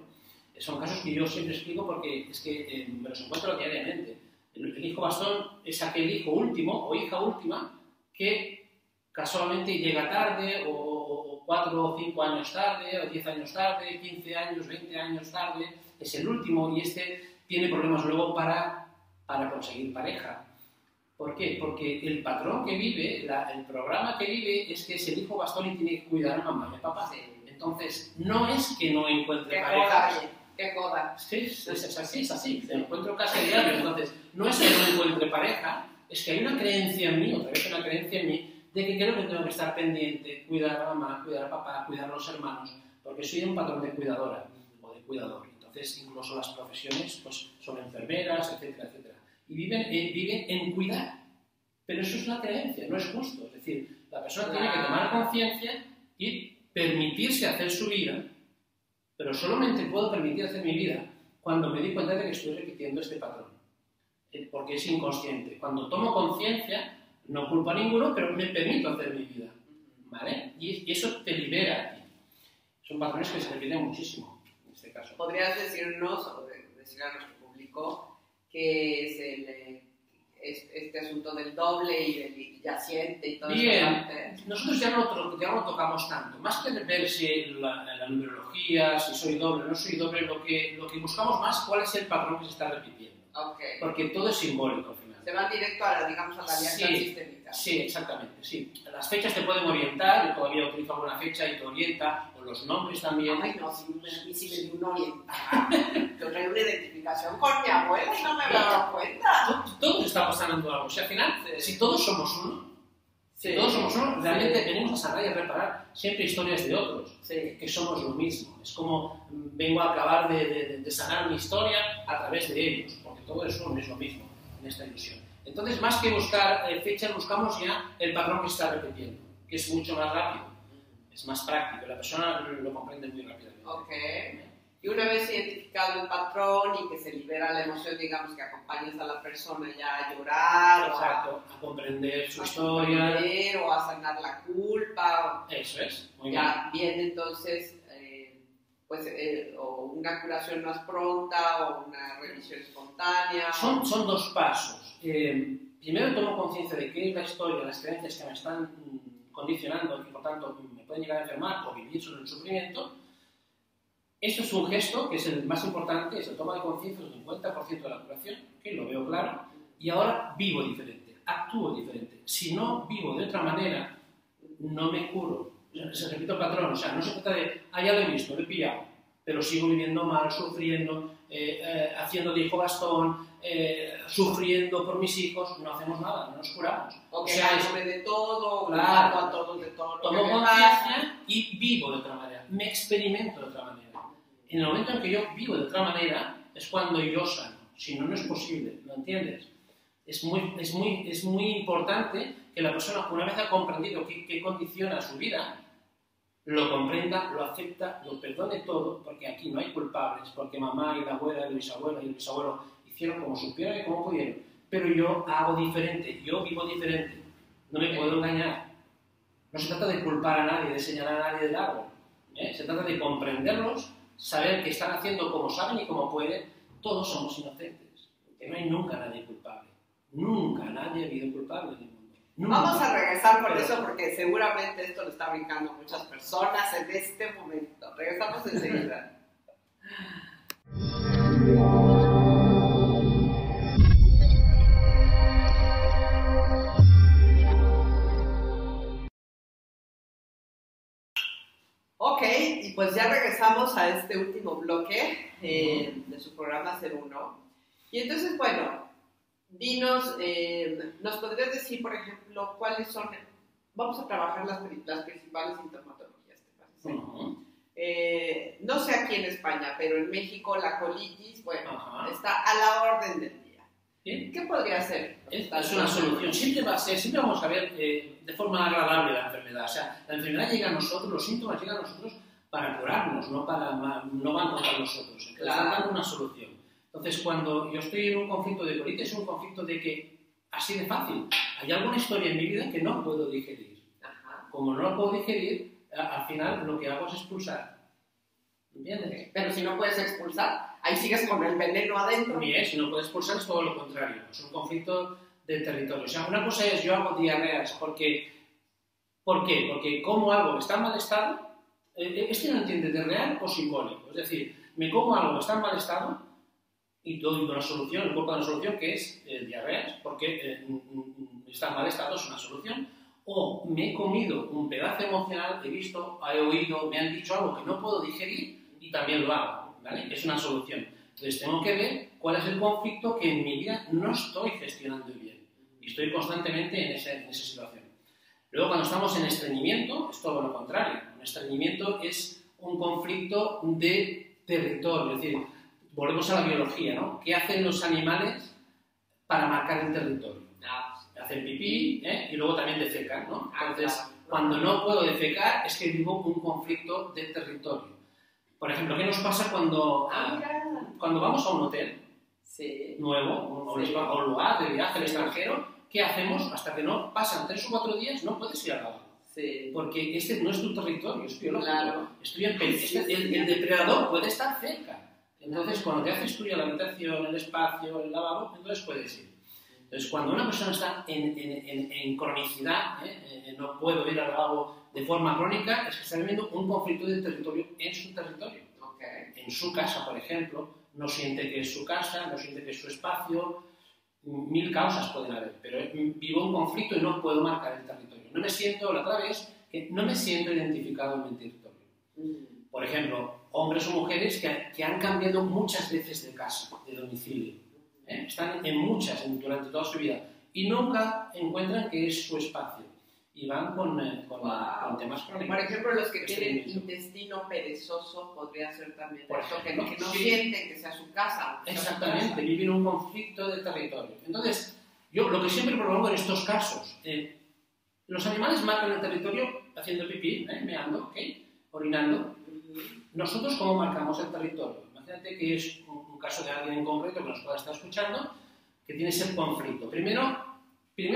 Son casos que yo siempre explico porque es que me los encuentro diariamente. El hijo bastón es aquel hijo último o hija última que casualmente llega tarde o 4 o 5 años tarde o 10 años tarde, 15 años, 20 años tarde, es el último y tiene problemas luego para conseguir pareja. ¿Por qué? Porque el patrón que vive, el programa que vive es que es el hijo bastón y tiene que cuidar a mamá y a papá. Entonces, no es que no encuentre pareja. ¡Qué joda! Sí, es así. Te encuentro casi a diario. Entonces, no es que no encuentre pareja, es que hay una creencia en mí, otra vez una creencia en mí, de que creo que tengo que estar pendiente, cuidar a mamá, cuidar a papá, cuidar a los hermanos, porque soy un patrón de cuidadora o de cuidador. Entonces, incluso las profesiones pues, son enfermeras, etcétera, etcétera. Y viven en cuidar. Pero eso es una creencia, no es justo. Es decir, La persona tiene que tomar conciencia y permitirse hacer su vida, pero solamente puedo permitir hacer mi vida cuando me di cuenta de que estoy repitiendo este patrón, porque es inconsciente. Cuando tomo conciencia, no culpo a ninguno, pero me permito hacer mi vida, ¿vale? Y eso te libera a ti. Son patrones que se repiten muchísimo, en este caso. ¿Podrías decirnos, o decirle a nuestro público, qué es este asunto del doble y del yaciente y todo eso? Bien, nosotros ya no tocamos tanto. Más que ver si la numerología, si soy doble o no soy doble, lo que buscamos más cuál es el patrón que se está repitiendo. Okay. Porque todo es simbólico al final. Se van directo a la alianza sistémica. Sí, exactamente, sí. Las fechas te pueden orientar, yo todavía utilizo alguna fecha y te orienta, o los nombres también. Ay, no, si me dio una orientación. Yo traigo una identificación con mi abuela y no me había dado cuenta. Todos estamos sanando algo. O sea, al final, si todos somos uno, realmente venimos a sanar y a reparar siempre historias de otros, que somos lo mismo. Es como vengo a acabar de sanar mi historia a través de ellos, porque todo es uno, es lo mismo en esta ilusión. Entonces, más que buscar fechas, buscamos ya el patrón que se está repitiendo, que es mucho más rápido, es más práctico, la persona lo comprende muy rápidamente. Okay. Y una vez identificado el patrón y que se libera la emoción, digamos que acompañas a la persona ya a llorar, exacto, a comprender su historia, o a sanar la culpa. Eso es, muy ya bien. Viene entonces o una curación más pronta o una remisión espontánea. Son dos pasos. Primero tomo conciencia de qué es la historia, las creencias que me están condicionando y por tanto me pueden llegar a enfermar o vivir sobre el sufrimiento. Esto es un gesto que es el más importante, es el toma de conciencia del 50% de la curación, que lo veo claro, y ahora vivo diferente, actúo diferente. Si no vivo de otra manera, no me curo. Se repite el patrón, o sea, no se trata de, ya lo he visto, lo he pillado, pero sigo viviendo mal, sufriendo, haciendo de hijo bastón, sufriendo por mis hijos, no hacemos nada, no nos curamos. O sea, de todo, claro, a todos de todo. Tomo conciencia y vivo de otra manera, me experimento de otra manera. En el momento en que yo vivo de otra manera, es cuando yo sano. Si no, no es posible, ¿lo entiendes? Es muy importante que la persona, una vez ha comprendido qué condiciona su vida, lo comprenda, lo acepta, lo perdone todo, porque aquí no hay culpables, porque mamá y la abuela y la bisabuela y el bisabuelo hicieron como supieron y como pudieron. Pero yo hago diferente, yo vivo diferente, no me puedo engañar. No se trata de culpar a nadie, de señalar a nadie del árbol. Se trata de comprenderlos, saber que están haciendo como saben y como pueden. Todos somos inocentes, que no hay nunca nadie culpable. Nunca nadie ha habido culpable en el mundo. Nunca. Vamos a regresar por eso, porque seguramente esto lo está brincando a muchas personas en este momento. Regresamos enseguida. Ok, y pues ya regresamos a este último bloque de su programa 01. Y entonces, bueno, dinos, ¿nos podrías decir, por ejemplo, cuáles son, vamos a trabajar las principales sintomatologías, ¿te parece? No sé aquí en España, pero en México la colitis, bueno, está a la orden del día. ¿Qué podría ser? Es una solución. Siempre vamos a ver de forma agradable la enfermedad. O sea, la enfermedad llega a nosotros, los síntomas llegan a nosotros para curarnos, no van contra nosotros. Entonces, están dando una solución. Entonces, cuando yo estoy en un conflicto de colitis, es un conflicto de que, así de fácil, hay alguna historia en mi vida que no puedo digerir. Como no la puedo digerir, al final lo que hago es expulsar. ¿Entiendes? Pero si no puedes expulsar, ahí sigues con el veneno adentro. Bien, si no puedes expulsar es todo lo contrario. Es un conflicto de territorio. O sea, una cosa es yo hago diarreas ¿por qué? Porque como algo que está en mal estado, este no entiende de real o simbólico. Es decir, me como algo que está en mal estado y doy una solución, el cuerpo de una solución que es diarreas, porque está en mal estado, es una solución. O me he comido un pedazo emocional, he visto, he oído, me han dicho algo que no puedo digerir y también lo hago, ¿vale? Es una solución. Entonces tengo que ver cuál es el conflicto que en mi vida no estoy gestionando bien y estoy constantemente en esa situación. Luego, cuando estamos en estreñimiento, es todo lo contrario. Un estreñimiento es un conflicto de territorio, es decir, volvemos a la biología, ¿no? ¿Qué hacen los animales para marcar el territorio? hacen pipí, y luego también defecan, ¿no? Entonces, claro. cuando no puedo defecar es que vivo un conflicto de territorio. Por ejemplo, ¿qué nos pasa cuando vamos a un hotel nuevo, o un lugar de viaje al extranjero? ¿Qué hacemos? Hasta que no pasan 3 o 4 días no puedes ir al lavabo. Porque este no es tu territorio, es biológico. Claro. El depredador puede estar cerca. Entonces, cuando te haces tuya la habitación, el espacio, el lavabo, entonces puedes ir. Entonces, cuando una persona está en cronicidad, no puedo ir al lavabo de forma crónica, es que está viviendo un conflicto de territorio en su territorio. En su casa, por ejemplo, no siente que es su casa, no siente que es su espacio, 1000 causas pueden haber, pero vivo un conflicto y no puedo marcar el territorio. No me siento, la clave es que no me siento identificado en mi territorio. Por ejemplo, hombres o mujeres que han cambiado muchas veces de casa, de domicilio. Están en muchas durante toda su vida y nunca encuentran que es su espacio. Y van con temas crónicos. Por ejemplo, los que tienen intestino perezoso podría ser también esto, que no sienten que sea su casa. Exactamente, viven un conflicto de territorio. Entonces, yo lo que siempre propongo en estos casos, los animales marcan el territorio haciendo pipí, meando, orinando. Nosotros, ¿cómo marcamos el territorio? Imagínate que es un caso de alguien en concreto que nos pueda estar escuchando, que tiene ese conflicto. Primero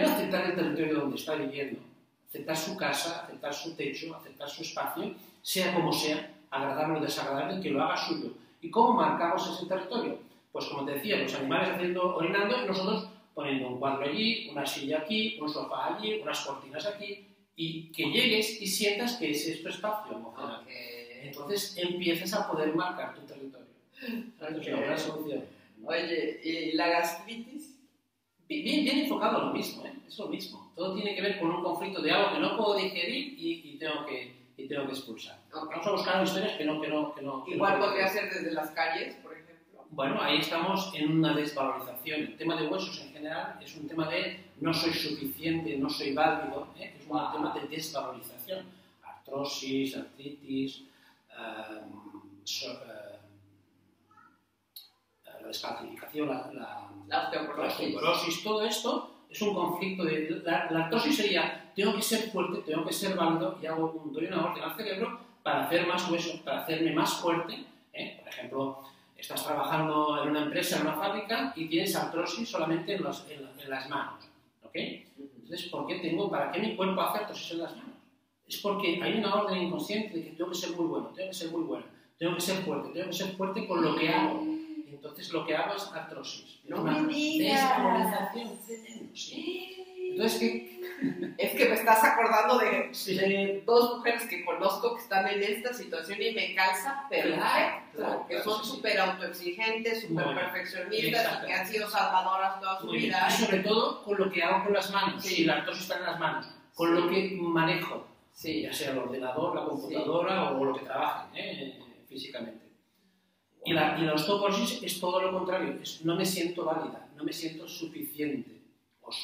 aceptar el territorio donde está viviendo. Aceptar su casa, aceptar su techo, aceptar su espacio, sea como sea, agradable o desagradable, que lo haga suyo. ¿Y cómo marcamos ese territorio? Pues como te decía, los animales orinando y nosotros poniendo un cuadro allí, una silla aquí, un sofá allí, unas cortinas aquí, y que llegues y sientas que ese es tu espacio emocional. Entonces empiezas a poder marcar tu territorio. Es una buena solución. Oye, ¿y la gastritis? Bien enfocado a lo mismo, es lo mismo. Todo tiene que ver con un conflicto de algo que no puedo digerir y tengo que expulsar. Vamos a buscar historias que no. Igual podría ser desde las calles, por ejemplo. Bueno, ahí estamos en una desvalorización. El tema de huesos en general es un tema de no soy suficiente, no soy válido, es un tema de desvalorización. Artrosis, artritis, la descalcificación, la osteoporosis, todo esto es un conflicto de... La artrosis sería, tengo que ser fuerte, tengo que ser válido y doy una orden al cerebro para hacer más hueso, para hacerme más fuerte. Por ejemplo, estás trabajando en una empresa, en una fábrica y tienes artrosis solamente en las manos. Entonces, ¿para qué mi cuerpo hace artrosis en las manos? Es porque hay una orden inconsciente de que tengo que ser muy bueno, tengo que ser muy buena, tengo que ser fuerte con lo que hago. Entonces lo que hago es artrosis. No me digas. Desvalorización. Sí. Entonces, ¿qué? Es que me estás acordando de 2 mujeres que conozco que están en esta situación y me calza perfecto. Que son súper autoexigentes, súper perfeccionistas y que han sido salvadoras toda su vida. Y sobre todo con lo que hago con las manos. Sí, la artrosis está en las manos. Con lo que manejo. Sí, ya sea el ordenador, la computadora o lo que trabaje físicamente. Y la osteoporosis es todo lo contrario, no me siento válida, no me siento suficiente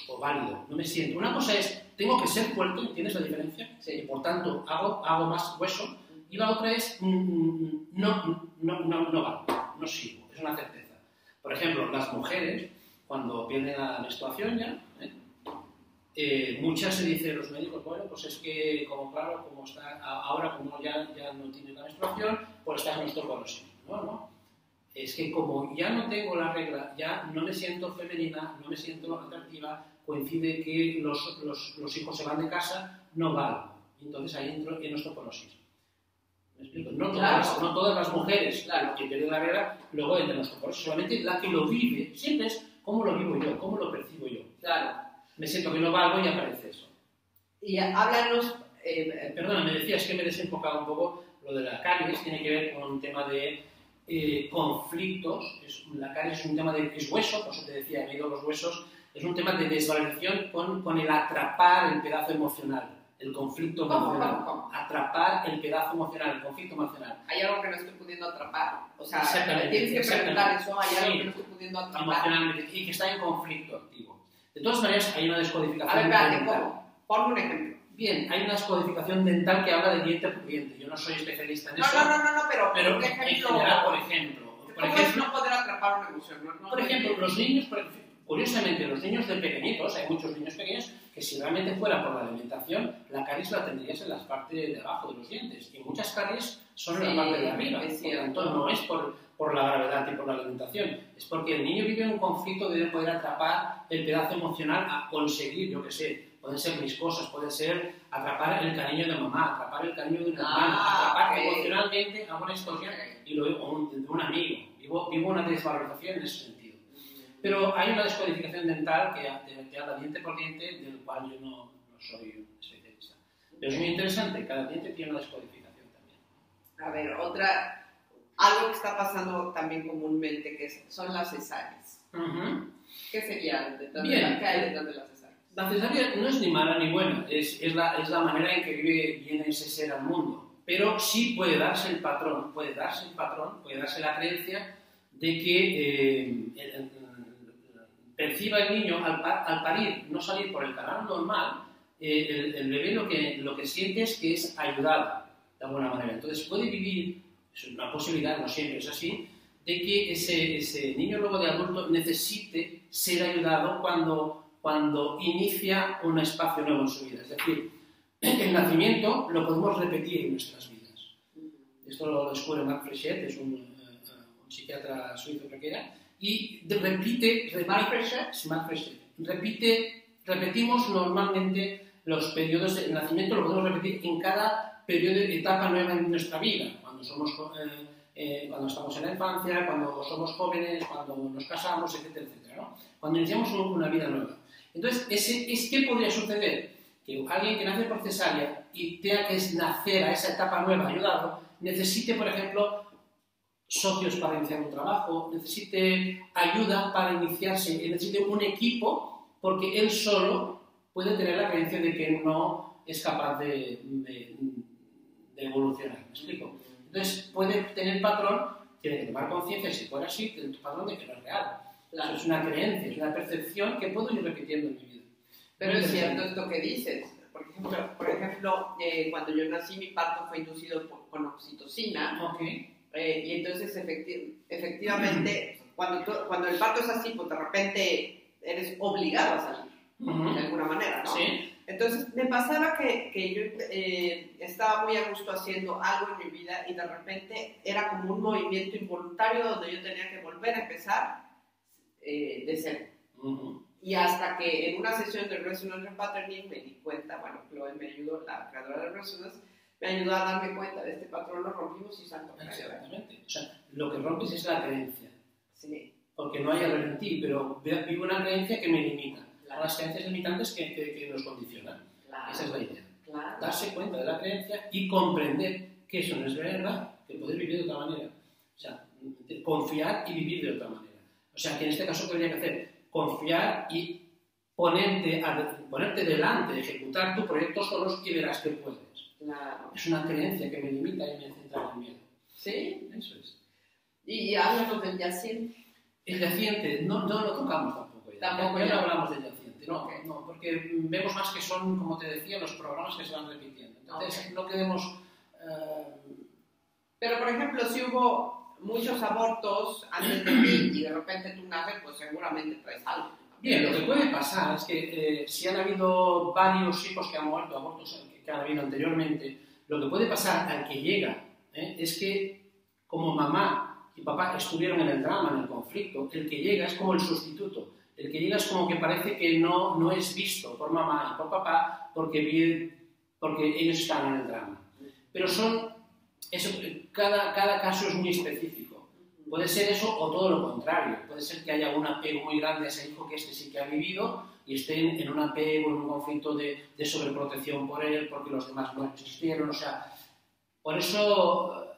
o válido, no me siento. Una cosa es, tengo que ser fuerte, ¿entiendes la diferencia? Y por tanto hago más hueso, y la otra es, no valgo, no sirvo, es una certeza. Por ejemplo, las mujeres, cuando pierden la menstruación ya, muchas se dicen los médicos, bueno, pues es que como está ahora, como ya no tiene la menstruación, pues está en osteoporosis. No. Es que como ya no tengo la regla, ya no me siento femenina, no me siento atractiva, coincide que los hijos se van de casa, no valgo. Entonces ahí entro en osteoporosis. ¿Me explico? No todas las mujeres que pierden la regla luego entran en osteoporosis, solamente la que lo vive, siempre es cómo lo vivo yo, cómo lo percibo yo. Claro. Me siento que no valgo y aparece eso. Y háblanos... Perdona, me decías que me he desenfocado un poco. Lo de la caries tiene que ver con un tema de conflictos. La caries es un tema es hueso, por eso te decía, he medido los huesos. Es un tema de desvalorización con el atrapar el pedazo emocional, el conflicto emocional. ¿Cómo? Atrapar el pedazo emocional, el conflicto emocional. ¿Hay algo que no estoy pudiendo atrapar? O sea, exactamente, tienes que preguntar eso, ¿hay algo que no estoy pudiendo atrapar? Emocionalmente, y que está en conflicto activo. De todas maneras, hay una descodificación. A ver, espérate, ¿cómo? Ponme un ejemplo. Bien, hay una descodificación dental que habla de diente por diente. Yo no soy especialista en eso. No, pero en general, por ejemplo. ¿Cómo es no poder atrapar una emoción? Por ejemplo, los niños, curiosamente, los niños de pequeñitos, hay muchos niños pequeños que si realmente fuera por la alimentación, la caries la tendrías en las partes de abajo de los dientes. Y muchas caries son en la parte de arriba. Por lo tanto, no es por la gravedad y por la alimentación. Es porque el niño vive en un conflicto de poder atrapar el pedazo emocional a conseguir, yo qué sé, pueden ser mis cosas, puede ser atrapar el cariño de mamá, atrapar el cariño de un hermano, atrapar emocionalmente a una historia y luego de un amigo. Vivo una desvalorización en ese sentido. Pero hay una descodificación dental que habla diente por diente, del cual yo no soy un especialista. Pero es muy interesante, cada diente tiene una descodificación también. A ver, algo que está pasando también comúnmente, que son las cesáreas. ¿Qué sería detrás de las cesáreas? La cesárea no es ni mala ni buena, es la manera en que viene ese ser al mundo. Pero sí puede darse el patrón, puede darse la creencia de que perciba el niño al parir, no salir por el canal normal, el bebé lo que siente es que es ayudado de alguna manera. Entonces puede vivir, es una posibilidad, no siempre es así, de que ese niño luego de adulto necesite ser ayudado cuando inicia un espacio nuevo en su vida. Es decir, el nacimiento lo podemos repetir en nuestras vidas. Esto lo descubre Marc Fréchet, es un psiquiatra suizo creo que era, y repetimos normalmente los periodos del nacimiento, lo podemos repetir en cada periodo de etapa nueva en nuestra vida, cuando estamos en la infancia, cuando somos jóvenes, cuando nos casamos, etcétera, etcétera, ¿no? Cuando iniciamos una vida nueva. Entonces, ¿qué podría suceder? Que alguien que nace por cesárea y tenga que nacer a esa etapa nueva ayudado, necesite, por ejemplo, socios para iniciar un trabajo, necesite ayuda para iniciarse, necesite un equipo, porque él solo puede tener la creencia de que no es capaz de evolucionar. ¿Me explico? Entonces, puede tener patrón, tiene que tomar conciencia, si fuera así, del patrón de que no es real. Claro. Eso es una creencia, es una percepción que puedo ir repitiendo en mi vida. Pero es cierto esto que dices. Por ejemplo, cuando yo nací, mi parto fue inducido con oxitocina. Okay. Y entonces, efectivamente, cuando el parto es así, pues de repente eres obligado a salir, de alguna manera, ¿no? Sí. Entonces, me pasaba que yo estaba muy a gusto haciendo algo en mi vida y de repente era como un movimiento involuntario donde yo tenía que volver a empezar de cero. Y hasta que en una sesión de Resonance Patterning me di cuenta, bueno, Chloe me ayudó, la creadora de Resonance, me ayudó a darme cuenta de este patrón, lo rompimos y santo. Exactamente. O sea, lo que rompes es la creencia. Sí. Porque no hay error en ti, pero vivo una creencia que me limita. Las creencias limitantes que nos condicionan. Claro. Esa es la idea. Claro. Darse cuenta de la creencia y comprender que eso no es verdad, que poder vivir de otra manera. O sea, confiar y vivir de otra manera. O sea, que en este caso, ¿qué habría que hacer? Confiar y ponerte delante, ejecutar tu proyecto solos y verás que puedes. Claro. Es una creencia que me limita y me centra en el miedo. Sí, eso es. Y háblanos del yaciente. El yaciente, no lo tocamos tampoco. Tampoco ya no hablamos del yaciente, no, okay. No, porque vemos más que son, como te decía, los programas que se van repitiendo. Entonces, no queremos... Pero, por ejemplo, si hubo muchos abortos antes de ti y de repente tú naces, pues seguramente traes algo. Bien, lo que puede pasar es que si han habido varios hijos que han muerto, abortos que han habido anteriormente, lo que puede pasar al que llega es que como mamá y papá estuvieron en el drama, en el conflicto, el que llega es como el sustituto. El que llega es como que parece que no es visto por mamá y por papá porque ellos están en el drama. Pero cada caso es muy específico. Puede ser eso o todo lo contrario. Puede ser que haya un apego muy grande a ese hijo que sí que ha vivido y esté en un apego, en un conflicto de sobreprotección por él, porque los demás no existieron. O sea, por eso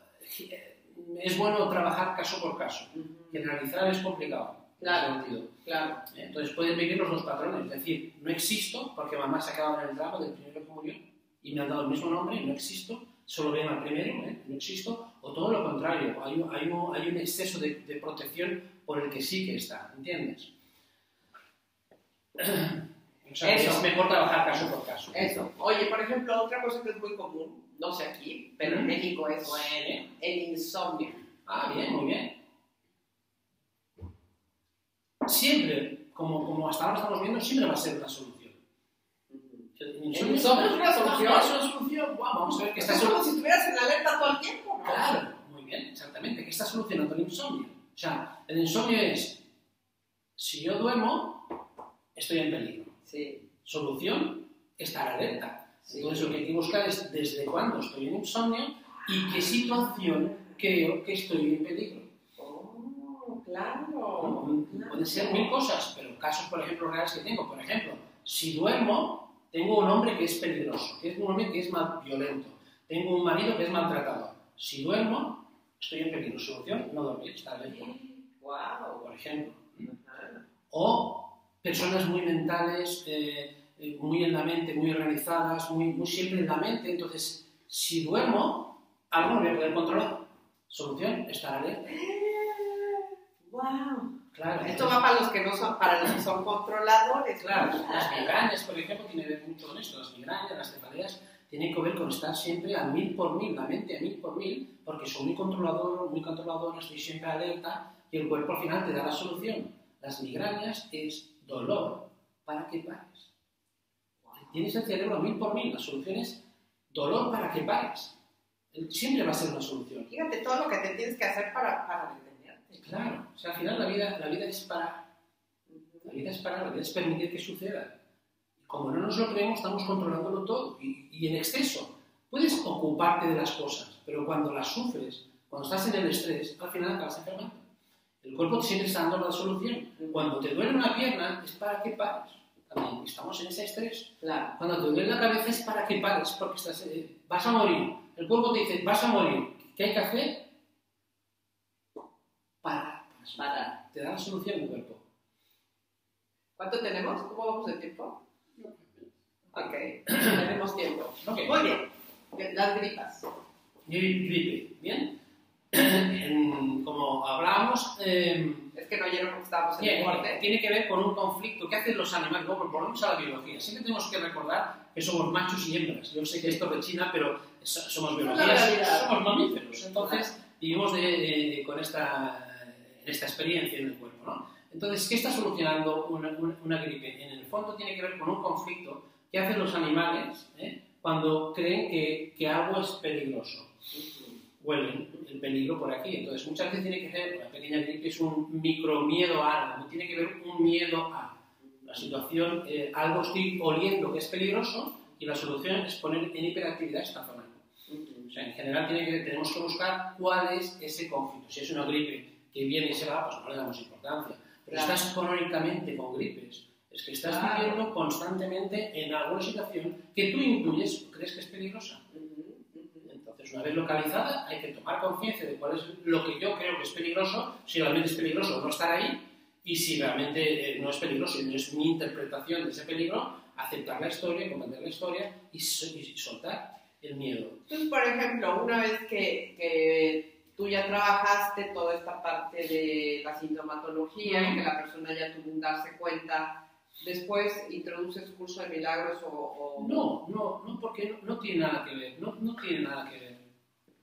es bueno trabajar caso por caso. Generalizar es complicado. Claro, claro. Entonces pueden vivir los dos patrones. Es decir, no existo porque mamá se ha quedado en el drama del primero que murió y me han dado el mismo nombre, no existo. Solo ven al primero, no existo, o todo lo contrario, hay un exceso de protección por el que sí que está, ¿entiendes? O sea, es mejor trabajar caso por caso. Eso. Oye, por ejemplo, otra cosa que es muy común, no sé aquí, pero en México es el insomnio. Ah, bien, muy bien. Siempre, como hasta ahora estamos viendo, siempre va a ser una solución. El insomnio ¿Somos una solución? Es una solución. Wow, vamos a ver que está Es como si estuvieras en alerta todo el tiempo, ¿no? Claro, muy bien, exactamente. ¿Qué está solucionando el insomnio? O sea, el insomnio es, si yo duermo, estoy en peligro. Sí. Solución, estar alerta. Sí. Entonces lo que hay que buscar es desde cuándo estoy en insomnio y qué situación creo que estoy en peligro. Oh, claro. Pueden ser mil cosas, pero casos, por ejemplo, reales que tengo. Por ejemplo, si duermo, tengo un hombre que es peligroso, que es un hombre que es más violento. Tengo un marido que es maltratador. Si duermo, estoy en peligro. Solución, no dormir, estar alerta. Wow. Por ejemplo. Ajá. O personas muy mentales, muy en la mente, muy organizadas, muy siempre en la mente. Entonces, si duermo, algo no voy a poder controlar. Solución, estar alerta. Wow. Claro. Esto va para los que no son, para los que son controladores. Claro, las migrañas, por ejemplo, tiene que ver mucho con esto. Las migrañas, las cefaleas, tienen que ver con estar siempre a 1000 por 1000, la mente a 1000 por 1000, porque soy muy controlador, estoy siempre alerta y el cuerpo al final te da la solución. Las migrañas es dolor para que pares. Tienes el cerebro a 1000 por 1000, la solución es dolor para que pares. Siempre va a ser una solución. Fíjate todo lo que te tienes que hacer para detenerte. Claro, o sea, al final la vida es parar. La vida es parar, la vida es permitir que suceda. Como no nos lo creemos, estamos controlándolo todo y en exceso. Puedes ocuparte de las cosas, pero cuando las sufres, cuando estás en el estrés, al final acabas enfermando. El cuerpo siempre está dando la solución. Cuando te duele una pierna, es para que pares. También estamos en ese estrés. Claro. Cuando te duele la cabeza, es para que pares, porque vas a morir. El cuerpo te dice, vas a morir. ¿Qué hay que hacer? Parar. Te da la solución el cuerpo. ¿Cuánto tenemos? ¿Cómo vamos de tiempo? Ok, tenemos tiempo. Okay. Muy bien, las gripas. Gripe, ¿bien? Como hablábamos... Es que no oyeron porque estábamos en el corte. Tiene que ver con un conflicto que hacen los animales. Luego volvemos a la biología. Siempre tenemos que recordar que somos machos y hembras. Yo sé que esto rechina, pero somos biologías, somos mamíferos. Entonces, vivimos con esta experiencia en el cuerpo, ¿no? Entonces, ¿qué está solucionando una gripe? En el fondo tiene que ver con un conflicto que hacen los animales cuando creen que algo es peligroso. Huelen el peligro por aquí. Entonces, muchas veces tiene que ver, una pequeña gripe es un micromiedo a algo, tiene que ver un miedo a la situación, algo estoy oliendo que es peligroso y la solución es poner en hiperactividad esta zona. O sea, en general tenemos que buscar cuál es ese conflicto. Si es una gripe que viene y se va, pues no le damos importancia. Pero si estás crónicamente con gripes, es que estás viviendo constantemente en alguna situación que tú intuyes, crees que es peligrosa. Entonces, una vez localizada, hay que tomar conciencia de cuál es lo que yo creo que es peligroso, si realmente es peligroso no estar ahí, y si realmente no es peligroso y no es mi interpretación de ese peligro, aceptar la historia, comprender la historia y soltar el miedo. Entonces, por ejemplo, una vez que tú ya trabajaste toda esta parte de la sintomatología y que la persona ya tuvo un darse cuenta, ¿después introduces curso de milagros o...? No, porque no tiene nada que ver, no tiene nada que ver.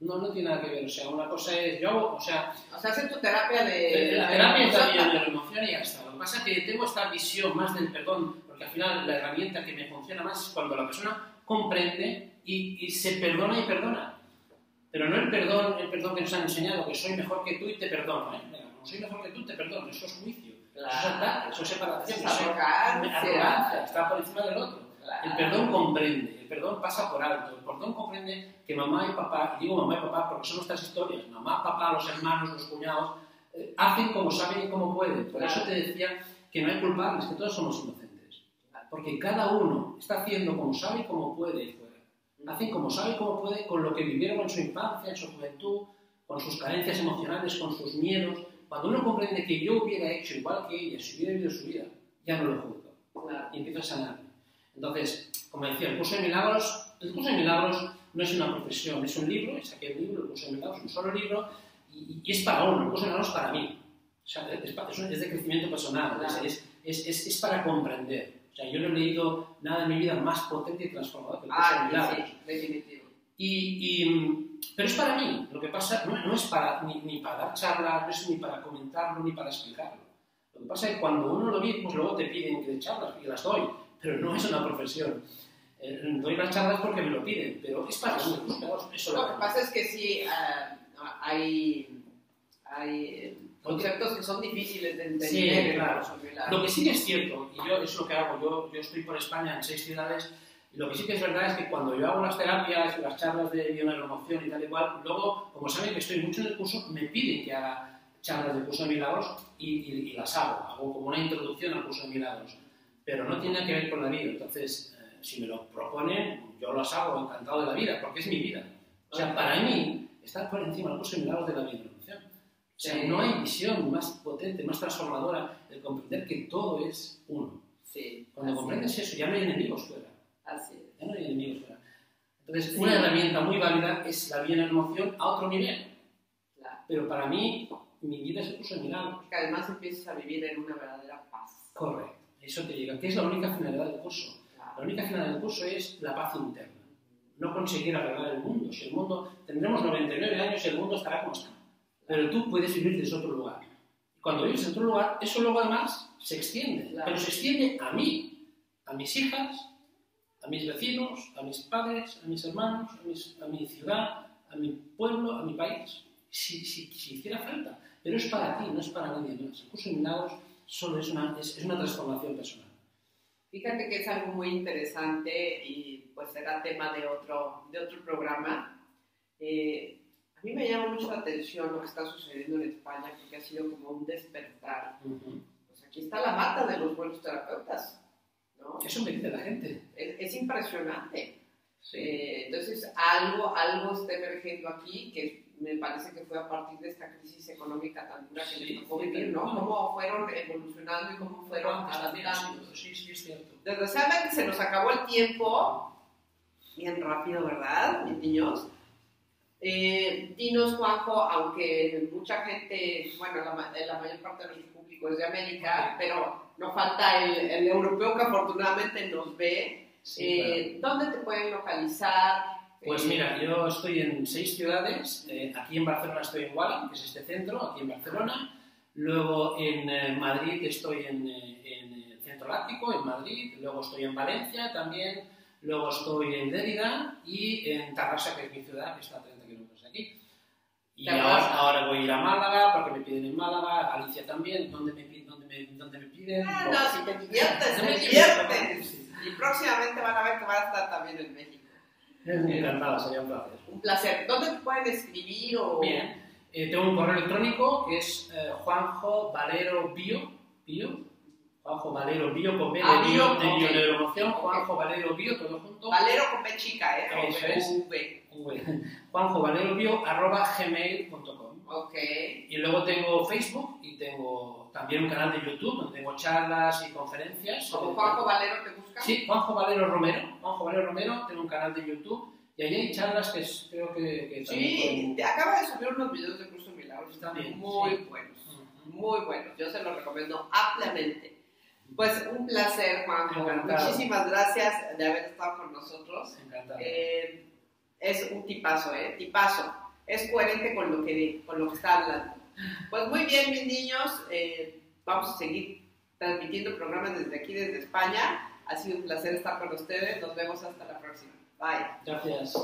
No tiene nada que ver, o sea, una cosa es yo, o sea, hacer tu terapia de... La terapia también de la emoción y ya está. Lo que pasa es que tengo esta visión más del perdón, porque al final la herramienta que me funciona más es cuando la persona comprende y se perdona y perdona. Pero no el perdón que nos han enseñado, que soy mejor que tú y te perdono, no soy mejor que tú, te perdono, eso es juicio, claro. Eso es ataque, eso es separación, eso es arrogancia, está por encima del otro. Claro. El perdón comprende, el perdón pasa por alto, el perdón comprende que mamá y papá, y digo mamá y papá porque son nuestras historias, mamá, papá, los hermanos, los cuñados, hacen como saben y como pueden. Por eso te decía que no hay culpables, que todos somos inocentes. Porque cada uno está haciendo como sabe y como puede. Hacen como sabe y como puede con lo que vivieron en su infancia, en su juventud, con sus carencias emocionales, con sus miedos. Cuando uno comprende que yo hubiera hecho igual que ella, si hubiera vivido su vida, ya no lo juzgo. Y empiezo a sanarme. Entonces, como decía, el curso de milagros no es una profesión, es un libro, es aquel libro, el curso de milagros, un solo libro, y es para uno, el curso de milagros es para mí. O sea, es de crecimiento personal, es para comprender. O sea, yo no he leído nada en mi vida más potente y transformador que el curso de milagros. Sí, definitivo. Pero es para mí. Lo que pasa no es para, ni para dar charlas, no es ni para comentarlo, ni para explicarlo. Lo Lo que pasa es que cuando uno lo vive, pues luego te piden que dé charlas, y las doy, pero no es una profesión. Doy las charlas porque me lo piden, pero es para mí. Eso Lo que pasa es que sí, hay conceptos que son difíciles de entender. Sí, claro. Lo que sí que es cierto, y yo es lo que hago, yo estoy por España en 6 ciudades, y lo que sí que es verdad es que cuando yo hago las terapias y las charlas de bioneuromoción y tal y cual, luego, como saben que estoy mucho en el curso, me piden que haga charlas de curso de milagros y las hago como una introducción al curso de milagros, pero no tiene que ver con la vida. Entonces, si me lo proponen, yo las hago encantado de la vida, porque es mi vida. O sea, para mí, estar por encima del curso de milagros de la bioneuromoción. O sea, no hay visión más potente, más transformadora de comprender que todo es uno. Sí, cuando comprendes eso, ya no hay enemigos fuera. Así es. Ya no hay enemigos fuera. Entonces, una herramienta muy válida es la bioneuromoción a otro nivel. Claro. Pero para mí, mi vida es el curso de milagros. Que además empiezas a vivir en una verdadera paz. Correcto. Eso te llega. ¿Qué es la única finalidad del curso? Claro. La única finalidad del curso es la paz interna. No conseguir arreglar el mundo. Si el mundo, tendremos 99 años y el mundo estará como está. Pero tú puedes vivir desde otro lugar. Cuando vives en otro lugar, eso luego además se extiende. Claro. Pero se extiende a mí, a mis hijas, a mis vecinos, a mis padres, a mis hermanos, a mi ciudad, a mi pueblo, a mi país. Si hiciera falta. Pero es para ti, no es para nadie más. El curso de milagros solo es una transformación personal. Fíjate que es algo muy interesante y pues será tema de otro programa. A mí me llama mucho la atención lo que está sucediendo en España, porque ha sido como un despertar. Pues aquí está la mata de los buenos terapeutas, ¿no? Eso me dice la gente. Es impresionante. Sí. Entonces, algo está emergiendo aquí que me parece que fue a partir de esta crisis económica tan dura que les tocó vivir, ¿no? Cómo fueron evolucionando y cómo fueron adaptando. Sí, es cierto. Desgraciadamente se nos acabó el tiempo, bien rápido, ¿verdad, mis niños? Dinos, Juanjo, aunque mucha gente, bueno, la mayor parte de nuestro público es de América, pero no falta el europeo que afortunadamente nos ve. Sí, claro. ¿Dónde te pueden localizar? Pues mira, yo estoy en 6 ciudades. Aquí en Barcelona estoy en Wallen, que es este centro, aquí en Barcelona. Luego en Madrid estoy en el Centro Láctico, en Madrid. Luego estoy en Valencia también. Luego estoy en Lérida y en Tarrasa, que es mi ciudad, que está a 30 kilómetros de aquí. Y ahora voy a ir a Málaga, porque me piden en Málaga, a Galicia también, donde me piden. No, si te diviertes. Y próximamente van a ver que va a estar también en México. Encantada, sería un placer. Un placer. ¿Dónde te pueden escribir? Bien, tengo un correo electrónico que es Juanjo Valero Bio, Juanjo Valero Bio con B de bio, de bioneuromoción, Juanjo Valero Bio, todo junto. Valero con B chica, ¿eh? Eso es. Juanjo Valero Bio @gmail.com. Ok. Y luego tengo Facebook y tengo también un canal de YouTube donde tengo charlas y conferencias. ¿Como Juanjo Valero te busca? Sí, Juanjo Valero Romero, tengo un canal de YouTube y ahí hay charlas que creo que sí, te acaba de subir unos videos de Curso de Milagros, están muy buenos, muy buenos, yo se los recomiendo ampliamente. Pues un placer, Juanjo. Encantado. Muchísimas gracias de haber estado con nosotros. Encantado. Es un tipazo, tipazo. Es coherente con lo que está hablando. Pues muy bien, mis niños, vamos a seguir transmitiendo programas desde aquí, desde España. Ha sido un placer estar con ustedes. Nos vemos hasta la próxima. Bye. Gracias.